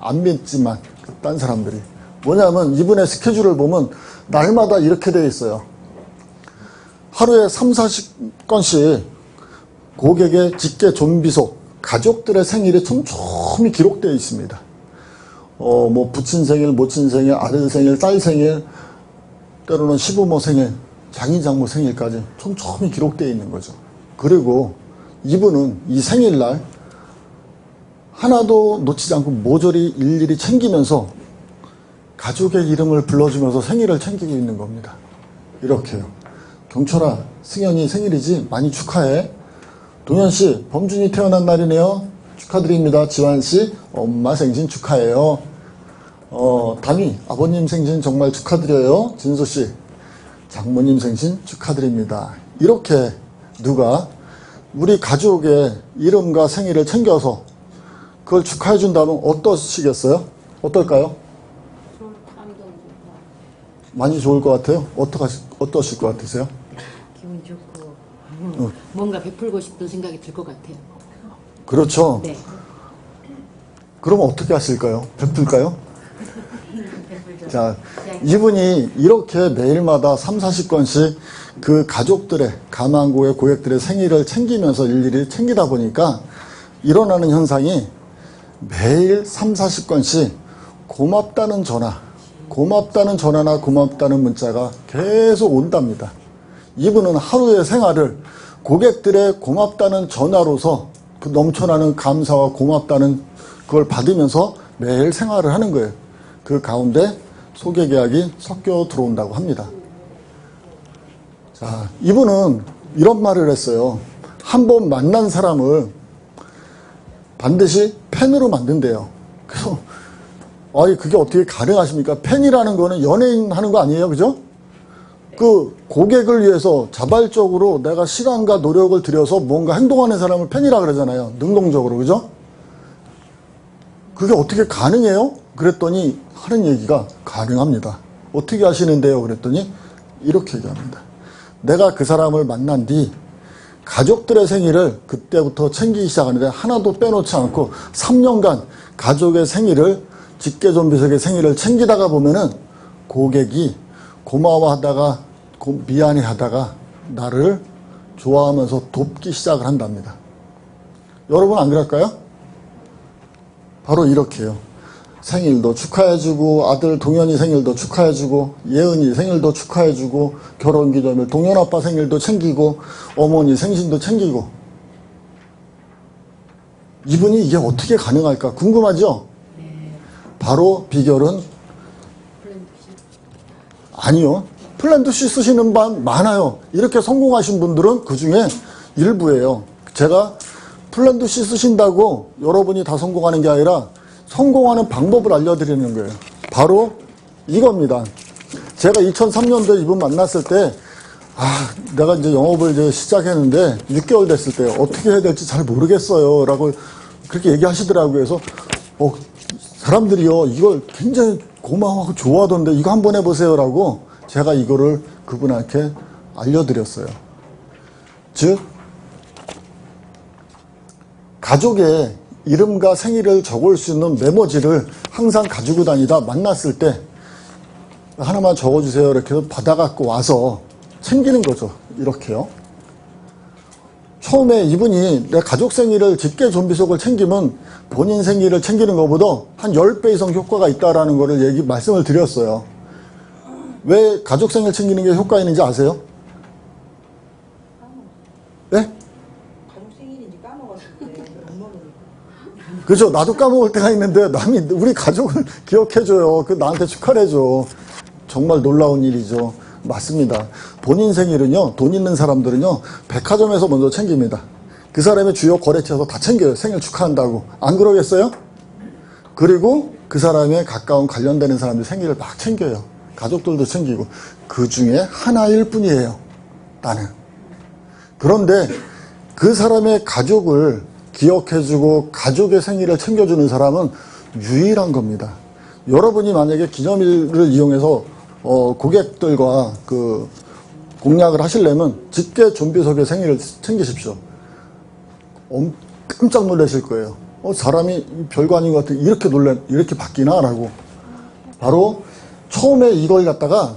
안 믿지만 딴 사람들이. 뭐냐면 이분의 스케줄을 보면 날마다 이렇게 돼 있어요. 하루에 30-40건씩 고객의 직계 존비속, 가족들의 생일이 촘촘히 기록되어 있습니다. 뭐 부친 생일, 모친 생일, 아들 생일, 딸 생일, 때로는 시부모 생일, 장인 장모 생일까지 촘촘히 기록되어 있는 거죠. 그리고 이분은 이 생일날 하나도 놓치지 않고 모조리 일일이 챙기면서 가족의 이름을 불러주면서 생일을 챙기고 있는 겁니다. 이렇게요. 경철아, 승현이 생일이지? 많이 축하해. 동현씨, 범준이 태어난 날이네요. 축하드립니다. 지환씨, 엄마 생신 축하해요. 담이, 아버님 생신 정말 축하드려요. 진수씨, 장모님 생신 축하드립니다. 이렇게 누가 우리 가족의 이름과 생일을 챙겨서 그걸 축하해 준다면 어떠시겠어요? 어떨까요? 많이 좋을 것 같아요? 어떠실 것 같으세요? 기분 좋고 뭔가 베풀고 싶은 생각이 들 것 같아요. 그렇죠. 네. 그럼 어떻게 하실까요? 베풀까요? 자, 이분이 이렇게 매일마다 3, 40건씩 그 가족들의, 가망고의 고객들의 생일을 챙기면서 일일이 챙기다 보니까 일어나는 현상이 매일 3, 40건씩 고맙다는 전화나 고맙다는 문자가 계속 온답니다. 이분은 하루의 생활을 고객들의 고맙다는 전화로서 그 넘쳐나는 감사와 고맙다는 그걸 받으면서 매일 생활을 하는 거예요. 그 가운데 소개 계약이 섞여 들어온다고 합니다. 자, 이분은 이런 말을 했어요. 한 번 만난 사람을 반드시 팬으로 만든대요. 그래서 그게 어떻게 가능하십니까? 팬이라는 거는 연예인 하는 거 아니에요, 그죠? 그 고객을 위해서 자발적으로 내가 시간과 노력을 들여서 뭔가 행동하는 사람을 팬이라 그러잖아요. 능동적으로, 그죠? 그게 어떻게 가능해요? 그랬더니 하는 얘기가 가능합니다. 어떻게 하시는데요? 그랬더니 이렇게 얘기합니다. 내가 그 사람을 만난 뒤 가족들의 생일을 그때부터 챙기기 시작하는데 하나도 빼놓지 않고 3년간 가족의 생일을, 직계존비속의 생일을 챙기다가 보면은 고객이 고마워하다가 미안해하다가 나를 좋아하면서 돕기 시작을 한답니다. 여러분 안 그럴까요? 바로 이렇게요. 생일도 축하해주고, 아들 동현이 생일도 축하해주고, 예은이 생일도 축하해주고, 결혼기념일 동현 아빠 생일도 챙기고, 어머니 생신도 챙기고. 이분이 이게 어떻게 가능할까 궁금하죠? 바로 비결은 아니요. 플랜 C 쓰시는 분 많아요. 이렇게 성공하신 분들은 그 중에 일부예요. 제가 플랜 C 쓰신다고 여러분이 다 성공하는 게 아니라 성공하는 방법을 알려드리는 거예요. 바로 이겁니다. 제가 2003년도에 이분 만났을 때, 내가 이제 영업을 이제 시작했는데 6개월 됐을 때 어떻게 해야 될지 잘 모르겠어요. 라고 그렇게 얘기하시더라고요. 그래서, 사람들이요, 이걸 굉장히 고마워하고 좋아하던데 이거 한번 해보세요. 라고 제가 이거를 그분한테 알려드렸어요. 즉, 가족의 이름과 생일을 적을 수 있는 메모지를 항상 가지고 다니다 만났을 때 하나만 적어주세요. 이렇게 해서 받아갖고 와서 챙기는 거죠. 이렇게요. 처음에 이분이 내 가족 생일을 직계존비속을 챙기면 본인 생일을 챙기는 것보다 한 10배 이상 효과가 있다라는 거를 말씀을 드렸어요. 왜 가족 생일 챙기는 게 효과 있는지 아세요? 네? 그죠? 나도 까먹을 때가 있는데 남이 우리 가족을 기억해줘요. 그 나한테 축하를 해줘. 정말 놀라운 일이죠. 맞습니다. 본인 생일은요, 돈 있는 사람들은요, 백화점에서 먼저 챙깁니다. 그 사람의 주요 거래처에서 다 챙겨요. 생일 축하한다고. 안 그러겠어요? 그리고 그 사람의 가까운 관련되는 사람들 생일을 막 챙겨요. 가족들도 챙기고. 그 중에 하나일 뿐이에요. 나는. 그런데 그 사람의 가족을 기억해주고 가족의 생일을 챙겨주는 사람은 유일한 겁니다. 여러분이 만약에 기념일을 이용해서 고객들과 그 공략을 하시려면 직계존비속의 생일을 챙기십시오. 깜짝 놀라실 거예요. 사람이 별거 아닌 것 같아. 이렇게 바뀌나? 라고. 바로 처음에 이걸 갖다가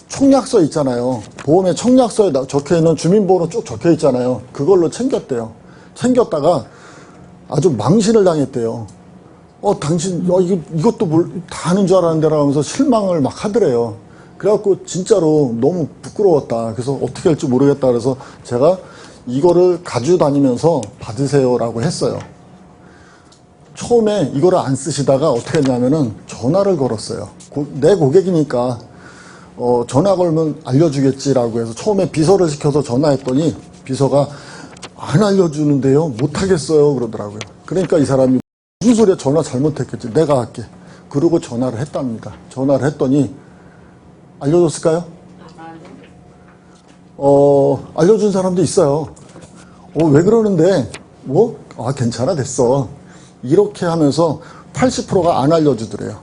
청약서 있잖아요. 보험의 청약서에 적혀있는 주민번호 쭉 적혀있잖아요. 그걸로 챙겼대요. 챙겼다가 아주 망신을 당했대요. 당신, 이것도 다 하는 줄 알았는데 라면서 실망을 막 하더래요. 그래갖고 진짜로 너무 부끄러웠다. 그래서 어떻게 할지 모르겠다. 그래서 제가 이거를 가지고 다니면서 받으세요 라고 했어요. 처음에 이거를 안 쓰시다가 어떻게 했냐면은 전화를 걸었어요. 내 고객이니까 전화 걸면 알려주겠지라고 해서 처음에 비서를 시켜서 전화했더니 비서가 안 알려주는데요. 못하겠어요. 그러더라고요. 그러니까 이 사람이 무슨 소리야, 전화 잘못했겠지. 내가 할게. 그러고 전화를 했답니다. 전화를 했더니 알려줬을까요? 알려준 사람도 있어요. 왜 그러는데? 괜찮아, 됐어. 이렇게 하면서 80%가 안 알려주더래요.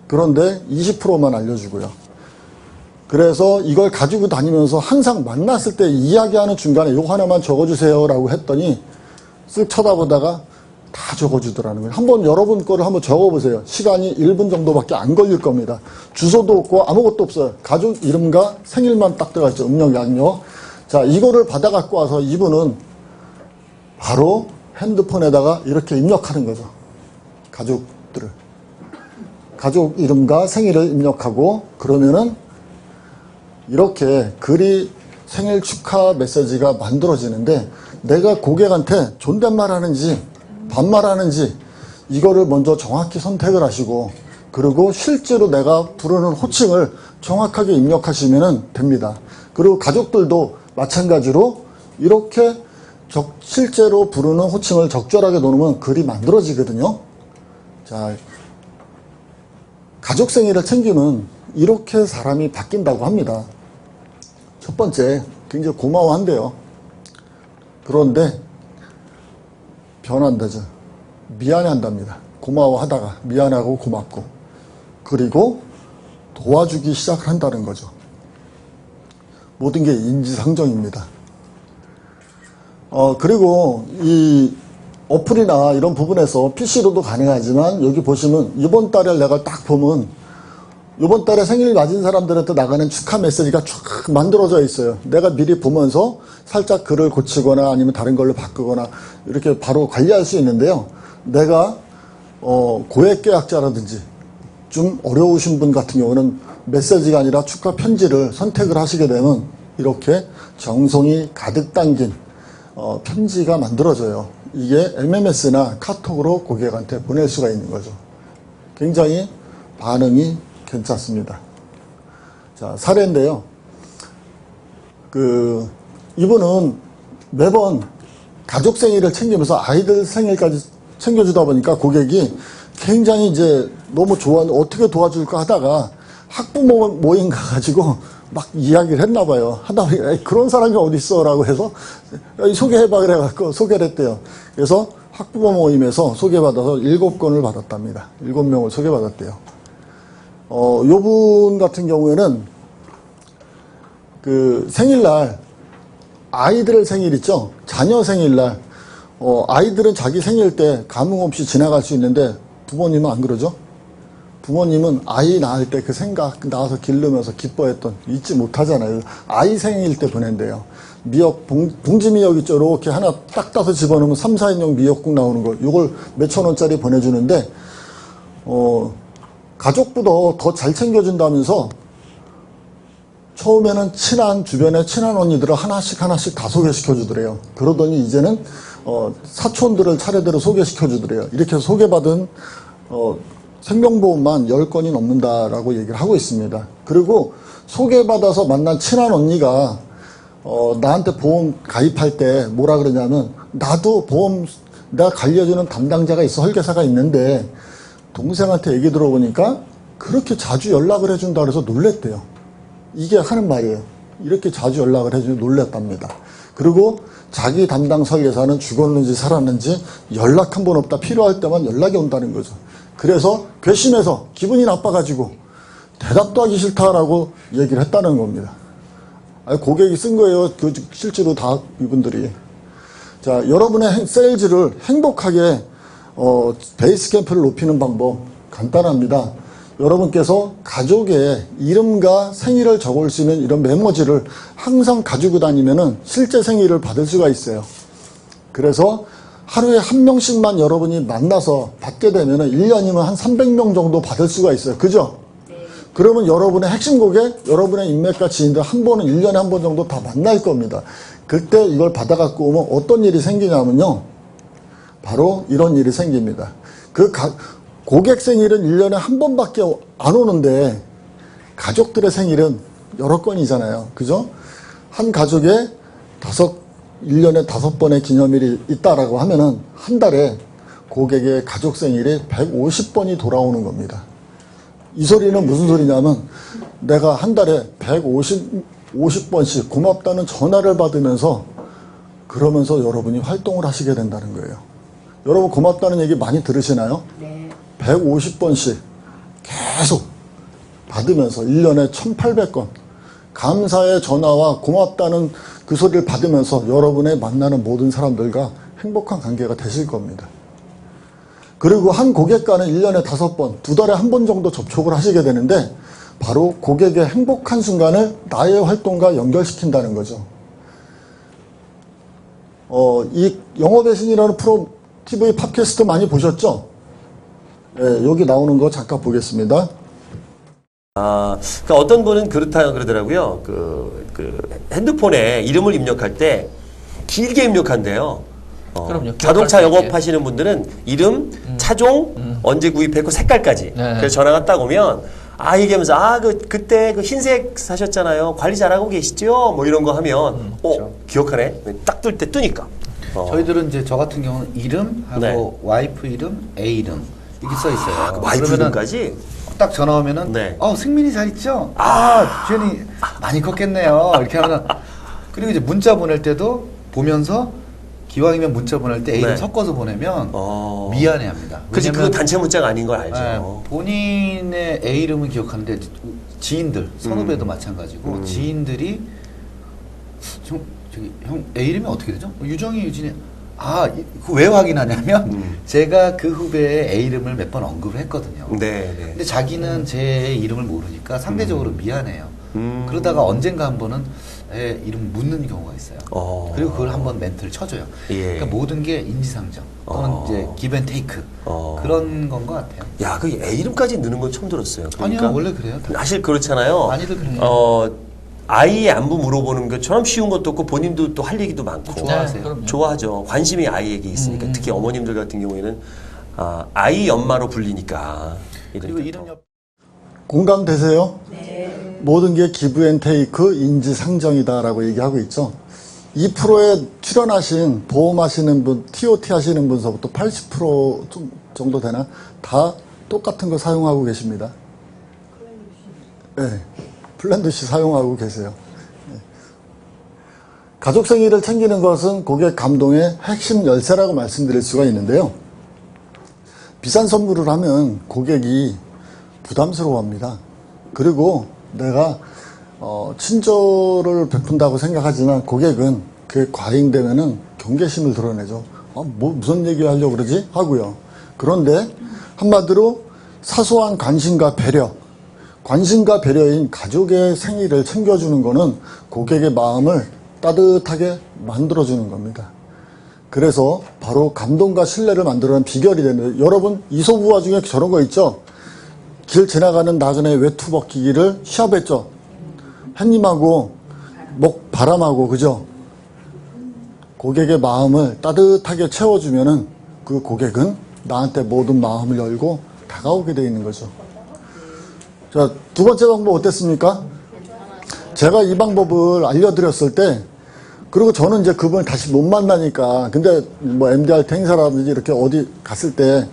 그런데 20%만 알려주고요. 그래서 이걸 가지고 다니면서 항상 만났을 때 이야기하는 중간에 요거 하나만 적어주세요 라고 했더니 쓱 쳐다보다가 다 적어주더라는 거예요. 한번 여러분 거를 한번 적어보세요. 시간이 1분 정도밖에 안 걸릴 겁니다. 주소도 없고 아무것도 없어요. 가족 이름과 생일만 딱 들어가 있죠. 음력, 양력. 자, 이거를 받아 갖고 와서 이분은 바로 핸드폰에다가 이렇게 입력하는 거죠. 가족들을. 가족 이름과 생일을 입력하고 그러면은 이렇게 글이 생일 축하 메시지가 만들어지는데 내가 고객한테 존댓말 하는지 반말 하는지 이거를 먼저 정확히 선택을 하시고 그리고 실제로 내가 부르는 호칭을 정확하게 입력하시면 됩니다. 그리고 가족들도 마찬가지로 이렇게 실제로 부르는 호칭을 적절하게 놓으면 글이 만들어지거든요. 자, 가족 생일을 챙기면 이렇게 사람이 바뀐다고 합니다. 첫 번째, 굉장히 고마워한대요. 그런데 변한다죠. 미안해한답니다. 고마워하다가 미안하고 고맙고 그리고 도와주기 시작을 한다는 거죠. 모든 게 인지상정입니다. 그리고 이 어플이나 이런 부분에서 PC로도 가능하지만 여기 보시면 이번 달에 내가 딱 보면 이번 달에 생일 맞은 사람들한테 나가는 축하 메시지가 쫙 만들어져 있어요. 내가 미리 보면서 살짝 글을 고치거나 아니면 다른 걸로 바꾸거나 이렇게 바로 관리할 수 있는데요. 내가 고액계약자라든지 좀 어려우신 분 같은 경우는 메시지가 아니라 축하 편지를 선택을 하시게 되면 이렇게 정성이 가득 담긴 편지가 만들어져요. 이게 MMS나 카톡으로 고객한테 보낼 수가 있는 거죠. 굉장히 반응이 괜찮습니다. 자, 사례인데요. 이분은 매번 가족 생일을 챙기면서 아이들 생일까지 챙겨주다 보니까 고객이 굉장히 이제 너무 어떻게 도와줄까 하다가 학부모 모임 가가지고 막 이야기를 했나 봐요. 하다 보니까 그런 사람이 어딨어 라고 해서 소개해봐 그래갖고 소개를 했대요. 그래서 학부모 모임에서 소개받아서 7건을 받았답니다. 7명을 소개받았대요. 요분 같은 경우에는 생일날 아이들 생일 있죠? 자녀 생일날 아이들은 자기 생일 때 감흥 없이 지나갈 수 있는데 부모님은 안 그러죠? 부모님은 아이 낳을 때 그 생각 낳아서 기르면서 기뻐했던 잊지 못하잖아요. 아이 생일 때 보낸대요. 미역 봉지 미역 있죠. 이렇게 하나 딱 따서 집어넣으면 3, 4인용 미역국 나오는 거. 이걸 몇천 원짜리 보내주는데 가족보다 더 잘 챙겨준다면서 처음에는 주변에 친한 언니들을 하나씩 다 소개시켜 주더래요. 그러더니 이제는 사촌들을 차례대로 소개시켜 주더래요. 이렇게 소개받은 생명보험만 10건이 넘는다라고 얘기를 하고 있습니다. 그리고 소개받아서 만난 친한 언니가 나한테 보험 가입할 때 뭐라 그러냐면 나도 보험 내가 관리해주는 담당자가 있어 설계사가 있는데 동생한테 얘기 들어보니까 그렇게 자주 연락을 해준다 그래서 놀랬대요. 이게 하는 말이에요. 이렇게 자주 연락을 해주면 놀랬답니다. 그리고 자기 담당 설계사는 죽었는지 살았는지 연락 한 번 없다 필요할 때만 연락이 온다는 거죠. 그래서 괘씸해서 기분이 나빠가지고 대답도 하기 싫다라고 얘기를 했다는 겁니다. 고객이 쓴 거예요. 실제로 다 이분들이. 자, 여러분의 세일즈를 행복하게 베이스 캠프를 높이는 방법 간단합니다. 여러분께서 가족의 이름과 생일을 적을 수 있는 이런 메모지를 항상 가지고 다니면은 실제 생일을 받을 수가 있어요. 그래서 하루에 한 명씩만 여러분이 만나서 받게 되면은 1년이면 한 300명 정도 받을 수가 있어요. 그죠? 그러면 여러분의 핵심 고객, 여러분의 인맥과 지인들 한 번은 1년에 한 번 정도 다 만날 겁니다. 그때 이걸 받아갖고 오면 어떤 일이 생기냐면요. 바로 이런 일이 생깁니다. 고객 생일은 1년에 한 번밖에 안 오는데 가족들의 생일은 여러 건이잖아요. 그죠? 한 가족에 1년에 5번의 기념일이 있다라고 하면은 한 달에 고객의 가족 생일이 150번이 돌아오는 겁니다. 이 소리는 무슨 소리냐면 내가 한 달에 50번씩 고맙다는 전화를 받으면서 그러면서 여러분이 활동을 하시게 된다는 거예요. 여러분 고맙다는 얘기 많이 들으시나요? 네. 150번씩 계속 받으면서 1년에 1800건 감사의 전화와 고맙다는 그 소리를 받으면서 여러분의 만나는 모든 사람들과 행복한 관계가 되실 겁니다. 그리고 한 고객과는 1년에 5번, 2달에 한 번 정도 접촉을 하시게 되는데 바로 고객의 행복한 순간을 나의 활동과 연결시킨다는 거죠. 이 영업의 신이라는 프로 TV 팟캐스트 많이 보셨죠? 네, 여기 나오는 거 잠깐 보겠습니다. 그러니까 어떤 분은 그러더라고요. 핸드폰에 이름을 입력할 때 길게 입력한대요. 그럼요. 자동차 기억할 수 있게. 영업하시는 분들은 이름, 차종, 언제 구입했고 색깔까지. 네. 그래서 전화가 딱 오면 얘기하면서 그때 그 흰색 사셨잖아요. 관리 잘하고 계시죠? 뭐 이런 거 하면 기억하네. 딱 뜰 때 뜨니까. 저희들은 이제 저 같은 경우는 이름하고 네. 와이프 이름, 애 이름 이렇게 써 있어요. 와이프 그러면은 이름까지? 딱 전화 오면은 네. 승민이 잘 있죠? 주연이 많이 컸겠네요. 이렇게 하면 그리고 이제 문자 보낼 때도 보면서 기왕이면 문자 보낼 때 애 이름 네. 섞어서 보내면 미안해합니다. 그치, 그건 왜냐면 단체 문자가 아닌 걸 알죠. 네, 본인의 애 이름은 기억하는데 지인들, 선후배도 마찬가지고 지인들이 저기 형 애 이름이 어떻게 되죠? 유정이, 유진이. 그거 왜 확인하냐면 제가 그 후배의 애 이름을 몇 번 언급을 했거든요. 네. 근데 자기는 제 이름을 모르니까 상대적으로 미안해요. 그러다가 언젠가 한 번은 애 이름 묻는 경우가 있어요. 그리고 그걸 한번 멘트를 쳐줘요. 예. 그러니까 모든 게 인지상정 또는 이제 기브앤테이크 그런 건 것 같아요. 야, 그 애 이름까지 넣는 건 처음 들었어요. 아니요, 원래 그래요. 사실 그렇잖아요. 많이들 그래요. 아이의 안부 물어보는 것처럼 쉬운 것도 없고 본인도 또 할 얘기도 많고 좋아하세요? 그럼요. 좋아하죠. 관심이 아이에게 있으니까 특히 어머님들 같은 경우에는 아이 엄마로 불리니까 그리고 이름 옆 공감되세요? 네. 모든 게 기브앤테이크 인지상정이다라고 얘기하고 있죠. 이 프로에 출연하신 보험하시는 분, TOT 하시는 분서부터 80% 정도 되나? 다 똑같은 거 사용하고 계십니다. 네. 플랜드시 사용하고 계세요. 네. 가족 생일을 챙기는 것은 고객 감동의 핵심 열쇠라고 말씀드릴 수가 있는데요. 비싼 선물을 하면 고객이 부담스러워합니다. 그리고 내가 친절을 베푼다고 생각하지만 고객은 그게 과잉되면은 경계심을 드러내죠. 무슨 얘기 하려고 그러지? 하고요. 그런데 한마디로 사소한 관심과 배려, 관심과 배려인 가족의 생일을 챙겨주는 거는 고객의 마음을 따뜻하게 만들어주는 겁니다. 그래서 바로 감동과 신뢰를 만들어낸 비결이 되는데, 여러분 이소부화 중에 저런 거 있죠? 길 지나가는 나그네 외투 벗기기를 시합했죠? 햇님하고 바람하고, 그죠? 고객의 마음을 따뜻하게 채워주면은 그 고객은 나한테 모든 마음을 열고 다가오게 되어 있는 거죠. 자, 두 번째 방법 어땠습니까? 제가 이 방법을 알려드렸을 때, 그리고 저는 이제 그분을 다시 못 만나니까, 근데 뭐 MDR 행사라든지 이렇게 어디 갔을 때,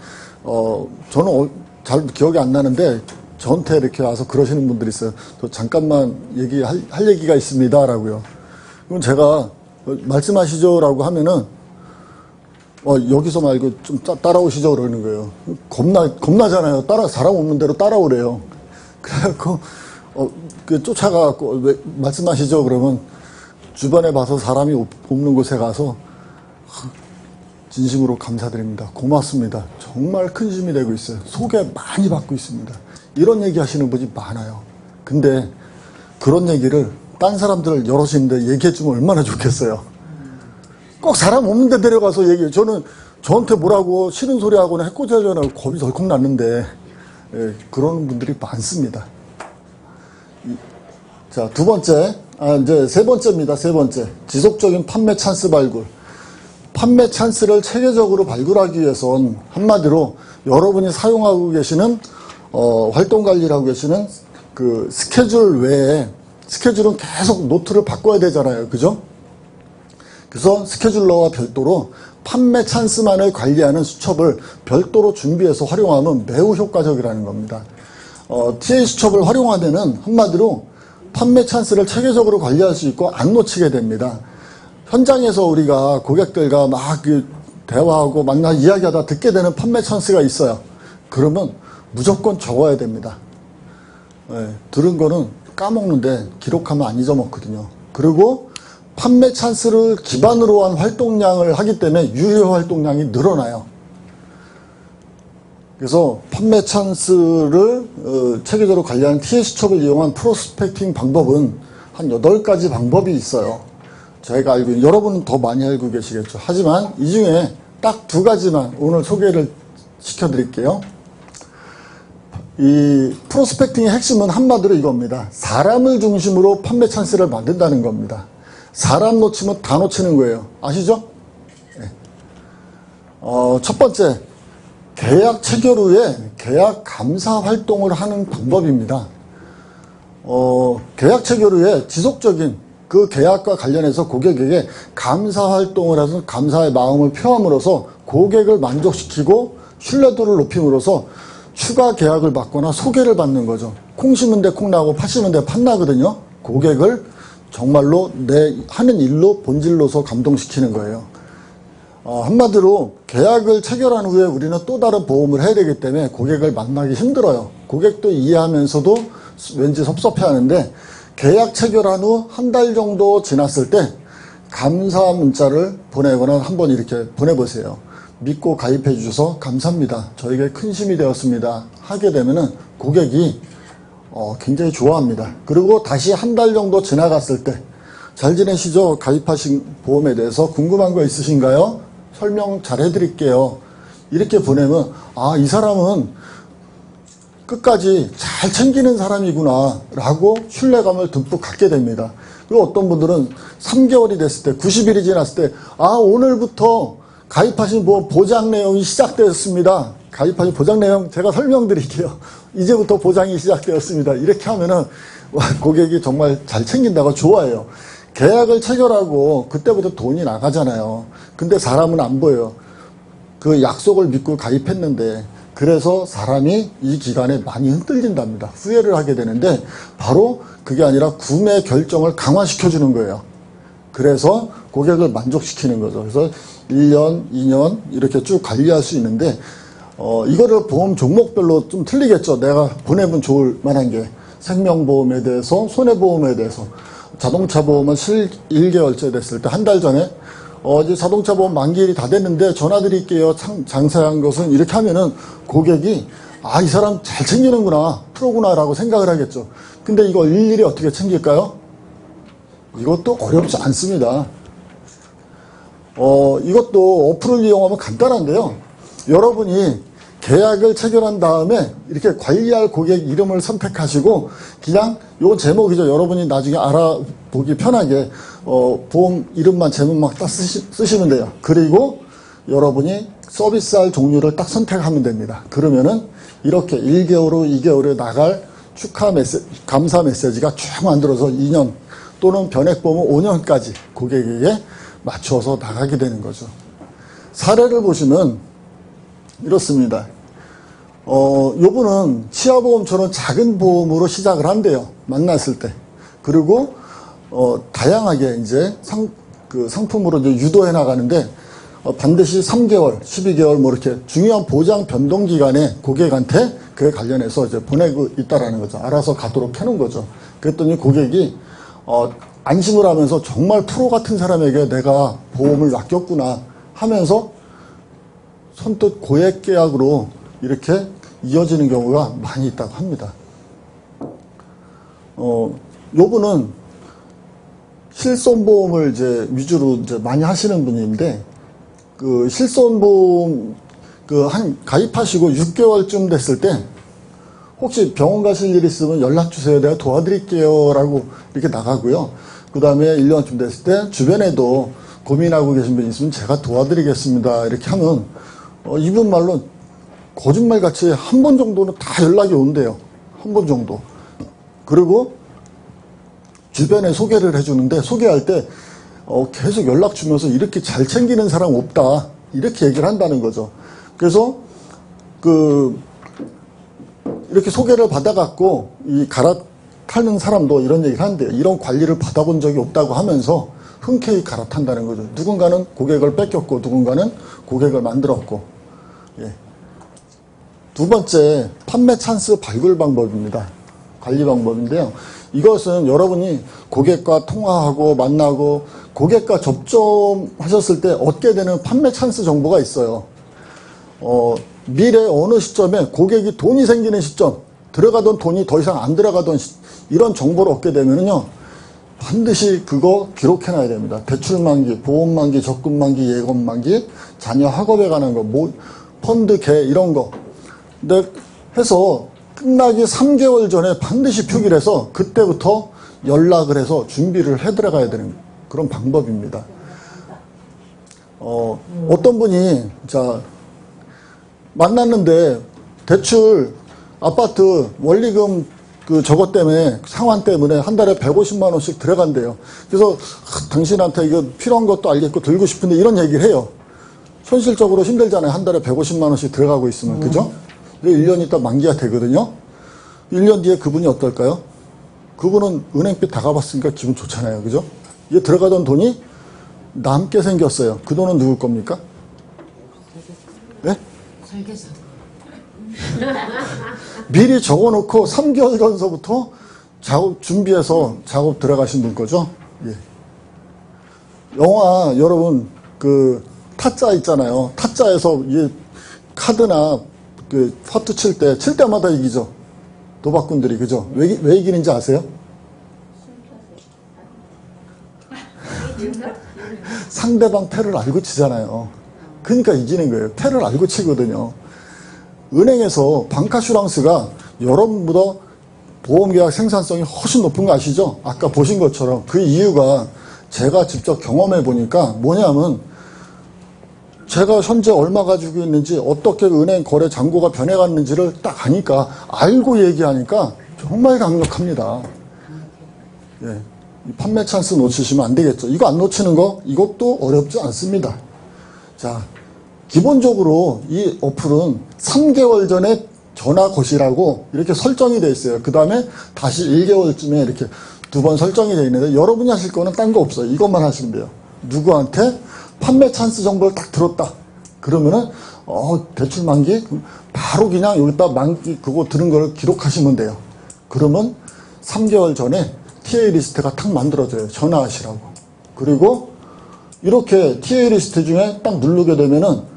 저는 잘 기억이 안 나는데, 저한테 이렇게 와서 그러시는 분들이 있어요. 저 잠깐만 할 얘기가 있습니다. 라고요. 그럼 제가, 말씀하시죠. 라고 하면은, 여기서 말고 좀 따라오시죠. 그러는 거예요. 겁나잖아요. 사람 없는 대로 따라오래요. 그래갖고, 쫓아가갖고, 왜, 말씀하시죠? 그러면, 주변에 봐서 사람이 없는 곳에 가서, 진심으로 감사드립니다. 고맙습니다. 정말 큰 힘이 되고 있어요. 소개 많이 받고 있습니다. 이런 얘기 하시는 분이 많아요. 근데, 그런 얘기를, 딴 사람들 여럿이 있는데 얘기해주면 얼마나 좋겠어요. 꼭 사람 없는 데 데려가서 얘기해요. 저한테 뭐라고 싫은 소리 하거나 해코지하려고 겁이 덜컥 났는데, 예, 그런 분들이 많습니다. 자, 두 번째, 이제 세 번째입니다. 세 번째. 지속적인 판매 찬스 발굴. 판매 찬스를 체계적으로 발굴하기 위해선 한마디로 여러분이 사용하고 계시는, 활동 관리를 하고 계시는 그 스케줄 외에, 스케줄은 계속 노트를 바꿔야 되잖아요. 그죠? 그래서 스케줄러와 별도로 판매 찬스만을 관리하는 수첩을 별도로 준비해서 활용하면 매우 효과적이라는 겁니다. TA 수첩을 활용하면은 한마디로 판매 찬스를 체계적으로 관리할 수 있고 안 놓치게 됩니다. 현장에서 우리가 고객들과 막 대화하고 만나 이야기하다 듣게 되는 판매 찬스가 있어요. 그러면 무조건 적어야 됩니다. 들은 거는 까먹는데 기록하면 안 잊어먹거든요. 그리고 판매 찬스를 기반으로 한 활동량을 하기 때문에 유효 활동량이 늘어나요. 그래서 판매 찬스를 체계적으로 관리하는 TS첩을 이용한 프로스펙팅 방법은 한 8가지 방법이 있어요. 저희가 알고 있는, 여러분은 더 많이 알고 계시겠죠. 하지만 이 중에 딱 2가지만 오늘 소개를 시켜드릴게요. 이 프로스펙팅의 핵심은 한마디로 이겁니다. 사람을 중심으로 판매 찬스를 만든다는 겁니다. 사람 놓치면 다 놓치는 거예요. 아시죠? 네. 첫 번째, 계약 체결 후에 계약 감사 활동을 하는 방법입니다. 계약 체결 후에 지속적인 그 계약과 관련해서 고객에게 감사 활동을 해서 감사의 마음을 표함으로써 고객을 만족시키고 신뢰도를 높임으로써 추가 계약을 받거나 소개를 받는 거죠. 콩 심은 데 콩 나고 팥 심은 데 팥 나거든요. 고객을 정말로 내 하는 일로 본질로서 감동시키는 거예요. 한마디로 계약을 체결한 후에 우리는 또 다른 보험을 해야 되기 때문에 고객을 만나기 힘들어요. 고객도 이해하면서도 왠지 섭섭해하는데 계약 체결한 후 한 달 정도 지났을 때 감사 문자를 보내거나 한번 이렇게 보내보세요. 믿고 가입해 주셔서 감사합니다. 저에게 큰 힘이 되었습니다. 하게 되면은 고객이 굉장히 좋아합니다. 그리고 다시 한 달 정도 지나갔을 때 잘 지내시죠? 가입하신 보험에 대해서 궁금한 거 있으신가요? 설명 잘 해드릴게요. 이렇게 보내면 이 사람은 끝까지 잘 챙기는 사람이구나 라고 신뢰감을 듬뿍 갖게 됩니다. 그리고 어떤 분들은 3개월이 됐을 때 90일이 지났을 때 오늘부터 가입하신 보험 보장 내용이 시작되었습니다. 가입하신 보장 내용 제가 설명드릴게요. 이제부터 보장이 시작되었습니다. 이렇게 하면은 고객이 정말 잘 챙긴다고 좋아해요. 계약을 체결하고 그때부터 돈이 나가잖아요. 근데 사람은 안 보여요. 그 약속을 믿고 가입했는데 그래서 사람이 이 기간에 많이 흔들린답니다. 후회를 하게 되는데 바로 그게 아니라 구매 결정을 강화시켜주는 거예요. 그래서 고객을 만족시키는 거죠. 그래서 1년, 2년 이렇게 쭉 관리할 수 있는데 이거를 보험 종목별로 좀 틀리겠죠. 내가 보내면 좋을 만한 게 생명보험에 대해서, 손해보험에 대해서, 자동차 보험은 1개월째 됐을 때 한 달 전에 이제 자동차 보험 만기일이 다 됐는데 전화 드릴게요. 장사한 것은 이렇게 하면은 고객이 이 사람 잘 챙기는구나, 프로구나 라고 생각을 하겠죠. 근데 이거 일일이 어떻게 챙길까요? 이것도 어렵지 않습니다. 이것도 어플을 이용하면 간단한데요. 여러분이 계약을 체결한 다음에 이렇게 관리할 고객 이름을 선택하시고 그냥 요 제목이죠. 여러분이 나중에 알아보기 편하게 보험 이름만 제목만 딱 쓰시면 돼요. 그리고 여러분이 서비스할 종류를 딱 선택하면 됩니다. 그러면은 이렇게 1개월 후 2개월 후에 나갈 축하 메시지, 감사 메시지가 쭉 만들어서 2년 또는 변액보험은 5년까지 고객에게 맞춰서 나가게 되는 거죠. 사례를 보시면 이렇습니다. 요분은 치아보험처럼 작은 보험으로 시작을 한대요. 만났을 때. 그리고, 다양하게 이제 상품으로 이제 유도해 나가는데, 반드시 3개월, 12개월 뭐 이렇게 중요한 보장 변동 기간에 고객한테 그에 관련해서 이제 보내고 있다라는 거죠. 알아서 가도록 해놓은 거죠. 그랬더니 고객이, 안심을 하면서 정말 프로 같은 사람에게 내가 보험을 맡겼구나 하면서 선뜻 고액 계약으로 이렇게 이어지는 경우가 많이 있다고 합니다. 요분은 실손보험을 이제 위주로 이제 많이 하시는 분인데, 그 실손보험 가입하시고 6개월쯤 됐을 때 혹시 병원 가실 일 있으면 연락 주세요. 내가 도와드릴게요. 라고 이렇게 나가고요. 그 다음에 1년쯤 됐을 때 주변에도 고민하고 계신 분이 있으면 제가 도와드리겠습니다. 이렇게 하면 이분 말로 거짓말같이 한 번 정도는 다 연락이 온대요. 한 번 정도. 그리고 주변에 소개를 해주는데 소개할 때 계속 연락 주면서 이렇게 잘 챙기는 사람 없다. 이렇게 얘기를 한다는 거죠. 그래서 이렇게 소개를 받아갖고 이 갈아타는 사람도 이런 얘기를 한대요. 이런 관리를 받아본 적이 없다고 하면서 흔쾌히 갈아탄다는 거죠. 누군가는 고객을 뺏겼고 누군가는 고객을 만들었고. 예. 두 번째, 판매 찬스 발굴 방법입니다. 관리 방법인데요. 이것은 여러분이 고객과 통화하고 만나고 고객과 접점하셨을 때 얻게 되는 판매 찬스 정보가 있어요. 미래 어느 시점에 고객이 돈이 생기는 시점, 들어가던 돈이 더 이상 안 들어가던 이런 정보를 얻게 되면은요, 반드시 그거 기록해놔야 됩니다. 대출 만기, 보험 만기, 적금 만기, 예금 만기, 자녀 학업에 관한 거, 펀드 개 이런 거. 근데 해서 끝나기 3개월 전에 반드시 표기를 해서 그때부터 연락을 해서 준비를 해 들어가야 되는 그런 방법입니다. 어떤 분이 자 만났는데 대출 아파트 원리금 그 저것 때문에 상환 때문에 한 달에 150만 원씩 들어간대요. 그래서 당신한테 이거 필요한 것도 알겠고 들고 싶은데 이런 얘기를 해요. 현실적으로 힘들잖아요. 한 달에 150만 원씩 들어가고 있으면. 그죠? 1년 있다 만기가 되거든요. 1년 뒤에 그분이 어떨까요? 그분은 은행빚 다 갚았으니까 기분 좋잖아요. 그죠? 이게 들어가던 돈이 남게 생겼어요. 그 돈은 누굴 겁니까? 네? 설계사. 미리 적어놓고 3개월 전서부터 작업 준비해서 작업 들어가신 분 거죠. 예. 영화 여러분 그 타짜 있잖아요. 타짜에서 이 카드나 그 퍼트 칠 때마다 이기죠. 도박꾼들이 그죠. 왜 이기는지 아세요? 상대방 패를 알고 치잖아요. 그러니까 이기는 거예요. 패를 알고 치거든요. 은행에서 방카슈랑스가 여러분보다 보험계약 생산성이 훨씬 높은 거 아시죠? 아까 보신 것처럼 그 이유가 제가 직접 경험해 보니까 뭐냐면 제가 현재 얼마 가지고 있는지 어떻게 은행 거래 잔고가 변해갔는지를 딱 아니까 알고 얘기하니까 정말 강력합니다. 예, 이 판매 찬스 놓치시면 안 되겠죠. 이거 안 놓치는 거 이것도 어렵지 않습니다. 자, 기본적으로 이 어플은 3개월 전에 전화 것이라고 이렇게 설정이 되어 있어요. 그 다음에 다시 1개월쯤에 이렇게 2번 설정이 되어 있는데 여러분이 하실 거는 딴 거 없어요. 이것만 하시면 돼요. 누구한테 판매 찬스 정보를 딱 들었다. 그러면은 대출 만기 바로 그냥 여기다 만기 그거 들은 걸 기록하시면 돼요. 그러면 3개월 전에 TA 리스트가 탁 만들어져요. 전화하시라고. 그리고 이렇게 TA 리스트 중에 딱 누르게 되면은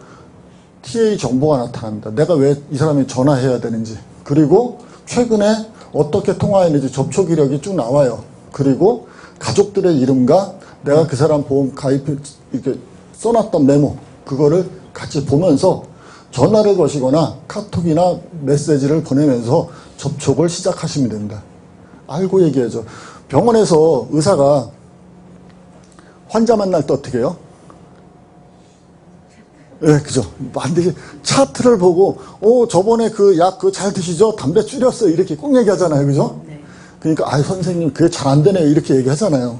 TA 정보가 나타납니다. 내가 왜 이 사람이 전화해야 되는지. 그리고 최근에 어떻게 통화했는지 접촉 이력이 쭉 나와요. 그리고 가족들의 이름과 내가 그 사람 보험 가입 이렇게 써놨던 메모 그거를 같이 보면서 전화를 거시거나 카톡이나 메시지를 보내면서 접촉을 시작하시면 됩니다. 알고 얘기해야죠. 병원에서 의사가 환자 만날 때 어떻게 해요? 예, 그죠. 반드시 차트를 보고, 저번에 그 약 그거 잘 드시죠? 담배 줄였어요. 이렇게 꼭 얘기하잖아요. 그죠? 그러니까, 선생님, 그게 잘 안 되네요. 이렇게 얘기하잖아요.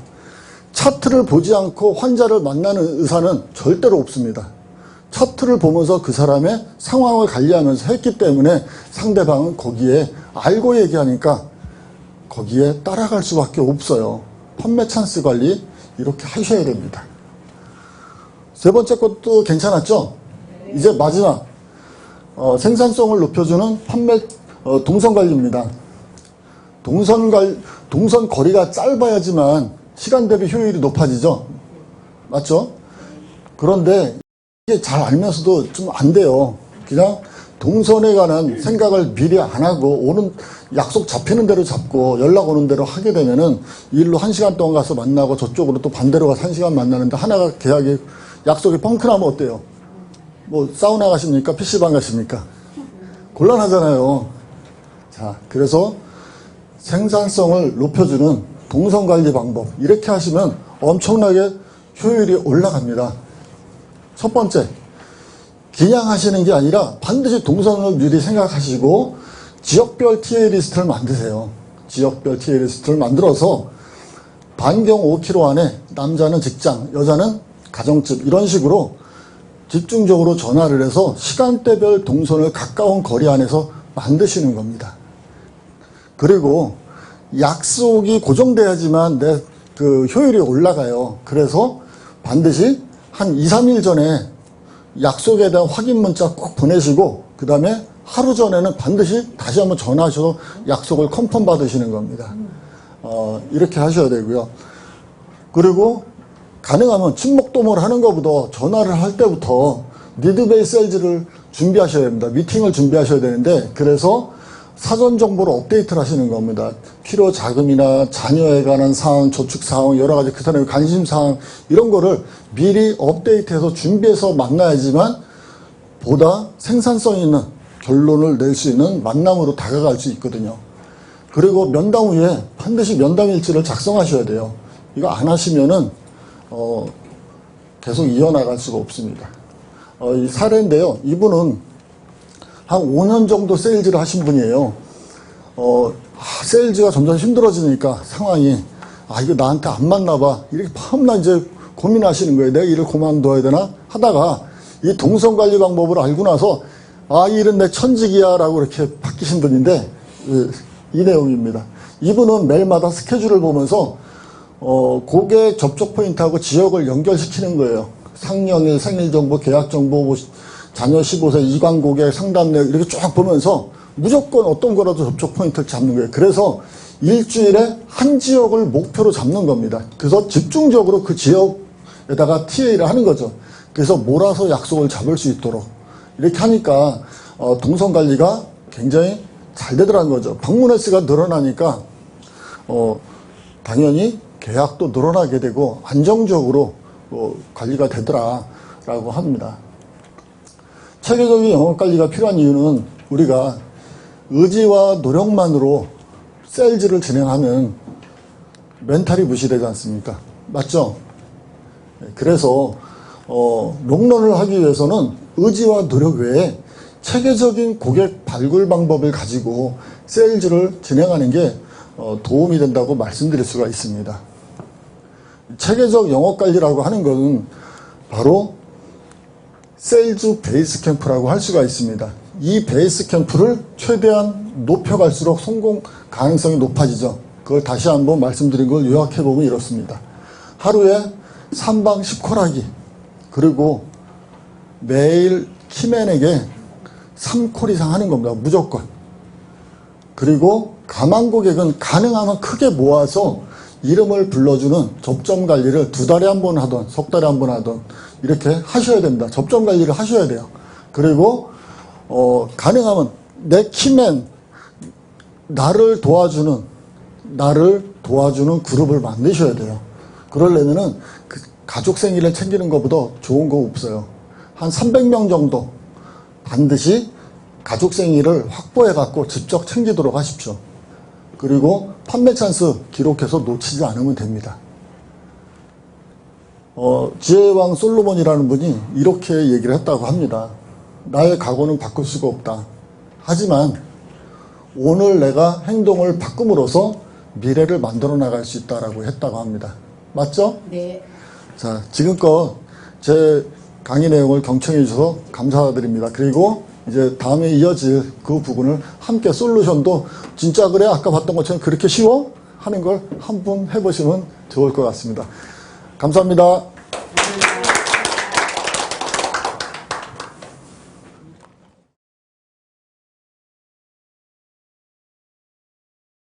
차트를 보지 않고 환자를 만나는 의사는 절대로 없습니다. 차트를 보면서 그 사람의 상황을 관리하면서 했기 때문에 상대방은 거기에 알고 얘기하니까 거기에 따라갈 수밖에 없어요. 판매 찬스 관리 이렇게 하셔야 됩니다. 세 번째 것도 괜찮았죠? 이제 마지막 생산성을 높여주는 판매 동선 관리입니다. 동선 거리가 짧아야지만 시간 대비 효율이 높아지죠. 맞죠? 그런데 이게 잘 알면서도 좀 안 돼요. 그냥 동선에 관한 생각을 미리 안 하고 오는 약속 잡히는 대로 잡고 연락 오는 대로 하게 되면은 일로 1시간 동안 가서 만나고 저쪽으로 또 반대로 가서 1시간 만나는데 하나가 계약이 약속이 펑크나면 어때요? 뭐 사우나 가십니까? PC방 가십니까? 곤란하잖아요. 자, 그래서 생산성을 높여주는 동선 관리 방법 이렇게 하시면 엄청나게 효율이 올라갑니다. 첫 번째, 그냥 하시는 게 아니라 반드시 동선을 미리 생각하시고 지역별 TA 리스트를 만드세요. 지역별 TA 리스트를 만들어서 반경 5km 안에 남자는 직장, 여자는 가정집 이런 식으로 집중적으로 전화를 해서 시간대별 동선을 가까운 거리 안에서 만드시는 겁니다. 그리고 약속이 고정돼야지만 내 그 효율이 올라가요. 그래서 반드시 한 2, 3일 전에 약속에 대한 확인 문자 꼭 보내시고 그 다음에 하루 전에는 반드시 다시 한번 전화하셔서 약속을 컨펌 받으시는 겁니다. 이렇게 하셔야 되고요. 그리고 가능하면 친목도모를 하는 것보다 전화를 할 때부터 니드 베이스 셀즈를 준비하셔야 됩니다. 미팅을 준비하셔야 되는데 그래서 사전 정보를 업데이트를 하시는 겁니다. 필요 자금이나 자녀에 관한 사항, 저축 사항, 여러 가지 그 사람의 관심 사항 이런 거를 미리 업데이트해서 준비해서 만나야지만 보다 생산성 있는 결론을 낼 수 있는 만남으로 다가갈 수 있거든요. 그리고 면담 후에 반드시 면담 일지를 작성하셔야 돼요. 이거 안 하시면은 계속 이어나갈 수가 없습니다. 이 사례인데요. 이분은 한 5년 정도 세일즈를 하신 분이에요. 세일즈가 점점 힘들어지니까 상황이 이거 나한테 안 맞나 봐. 이렇게 밤낮 이제 고민하시는 거예요. 내가 일을 그만둬야 되나? 하다가 이 동선 관리 방법을 알고 나서 이 일은 내 천직이야 라고 이렇게 바뀌신 분인데 이 내용입니다. 이분은 매일마다 스케줄을 보면서 고객 접촉 포인트하고 지역을 연결시키는 거예요. 상령일, 생일정보, 계약정보, 자녀 15세, 이관 고객, 상담 내역 이렇게 쫙 보면서 무조건 어떤 거라도 접촉 포인트를 잡는 거예요. 그래서 일주일에 한 지역을 목표로 잡는 겁니다. 그래서 집중적으로 그 지역에다가 TA를 하는 거죠. 그래서 몰아서 약속을 잡을 수 있도록 이렇게 하니까 동선 관리가 굉장히 잘 되더라는 거죠. 방문 횟수가 늘어나니까 당연히 계약도 늘어나게 되고 안정적으로 관리가 되더라라고 합니다. 체계적인 영업 관리가 필요한 이유는 우리가 의지와 노력만으로 세일즈를 진행하면 멘탈이 무시되지 않습니까? 맞죠? 그래서 롱런을 하기 위해서는 의지와 노력 외에 체계적인 고객 발굴 방법을 가지고 세일즈를 진행하는 게 도움이 된다고 말씀드릴 수가 있습니다. 체계적 영업관리라고 하는 것은 바로 세일즈 베이스 캠프라고 할 수가 있습니다. 이 베이스 캠프를 최대한 높여갈수록 성공 가능성이 높아지죠. 그걸 다시 한번 말씀드린 걸 요약해보면 이렇습니다. 하루에 3방 10콜하기, 그리고 매일 키맨에게 3콜 이상 하는 겁니다. 무조건. 그리고 가망 고객은 가능하면 크게 모아서 이름을 불러주는 접점 관리를 2달에 한 번 하던, 석 달에 한 번 하던 이렇게 하셔야 됩니다. 접점 관리를 하셔야 돼요. 그리고 가능하면 내 키맨, 나를 도와주는 그룹을 만드셔야 돼요. 그러려면은 그 가족 생일을 챙기는 것보다 좋은 거 없어요. 한 300명 정도 반드시 가족 생일을 확보해 갖고 직접 챙기도록 하십시오. 그리고 판매 찬스 기록해서 놓치지 않으면 됩니다. 지혜왕 솔로몬이라는 분이 이렇게 얘기를 했다고 합니다. 나의 각오는 바꿀 수가 없다. 하지만 오늘 내가 행동을 바꿈으로써 미래를 만들어 나갈 수 있다라고 했다고 합니다. 맞죠? 네. 자, 지금껏 제 강의 내용을 경청해 주셔서 감사드립니다. 그리고 이제 다음에 이어질 그 부분을 함께 솔루션도 진짜 그래? 아까 봤던 것처럼 그렇게 쉬워? 하는 걸 한번 해보시면 좋을 것 같습니다. 감사합니다. 감사합니다.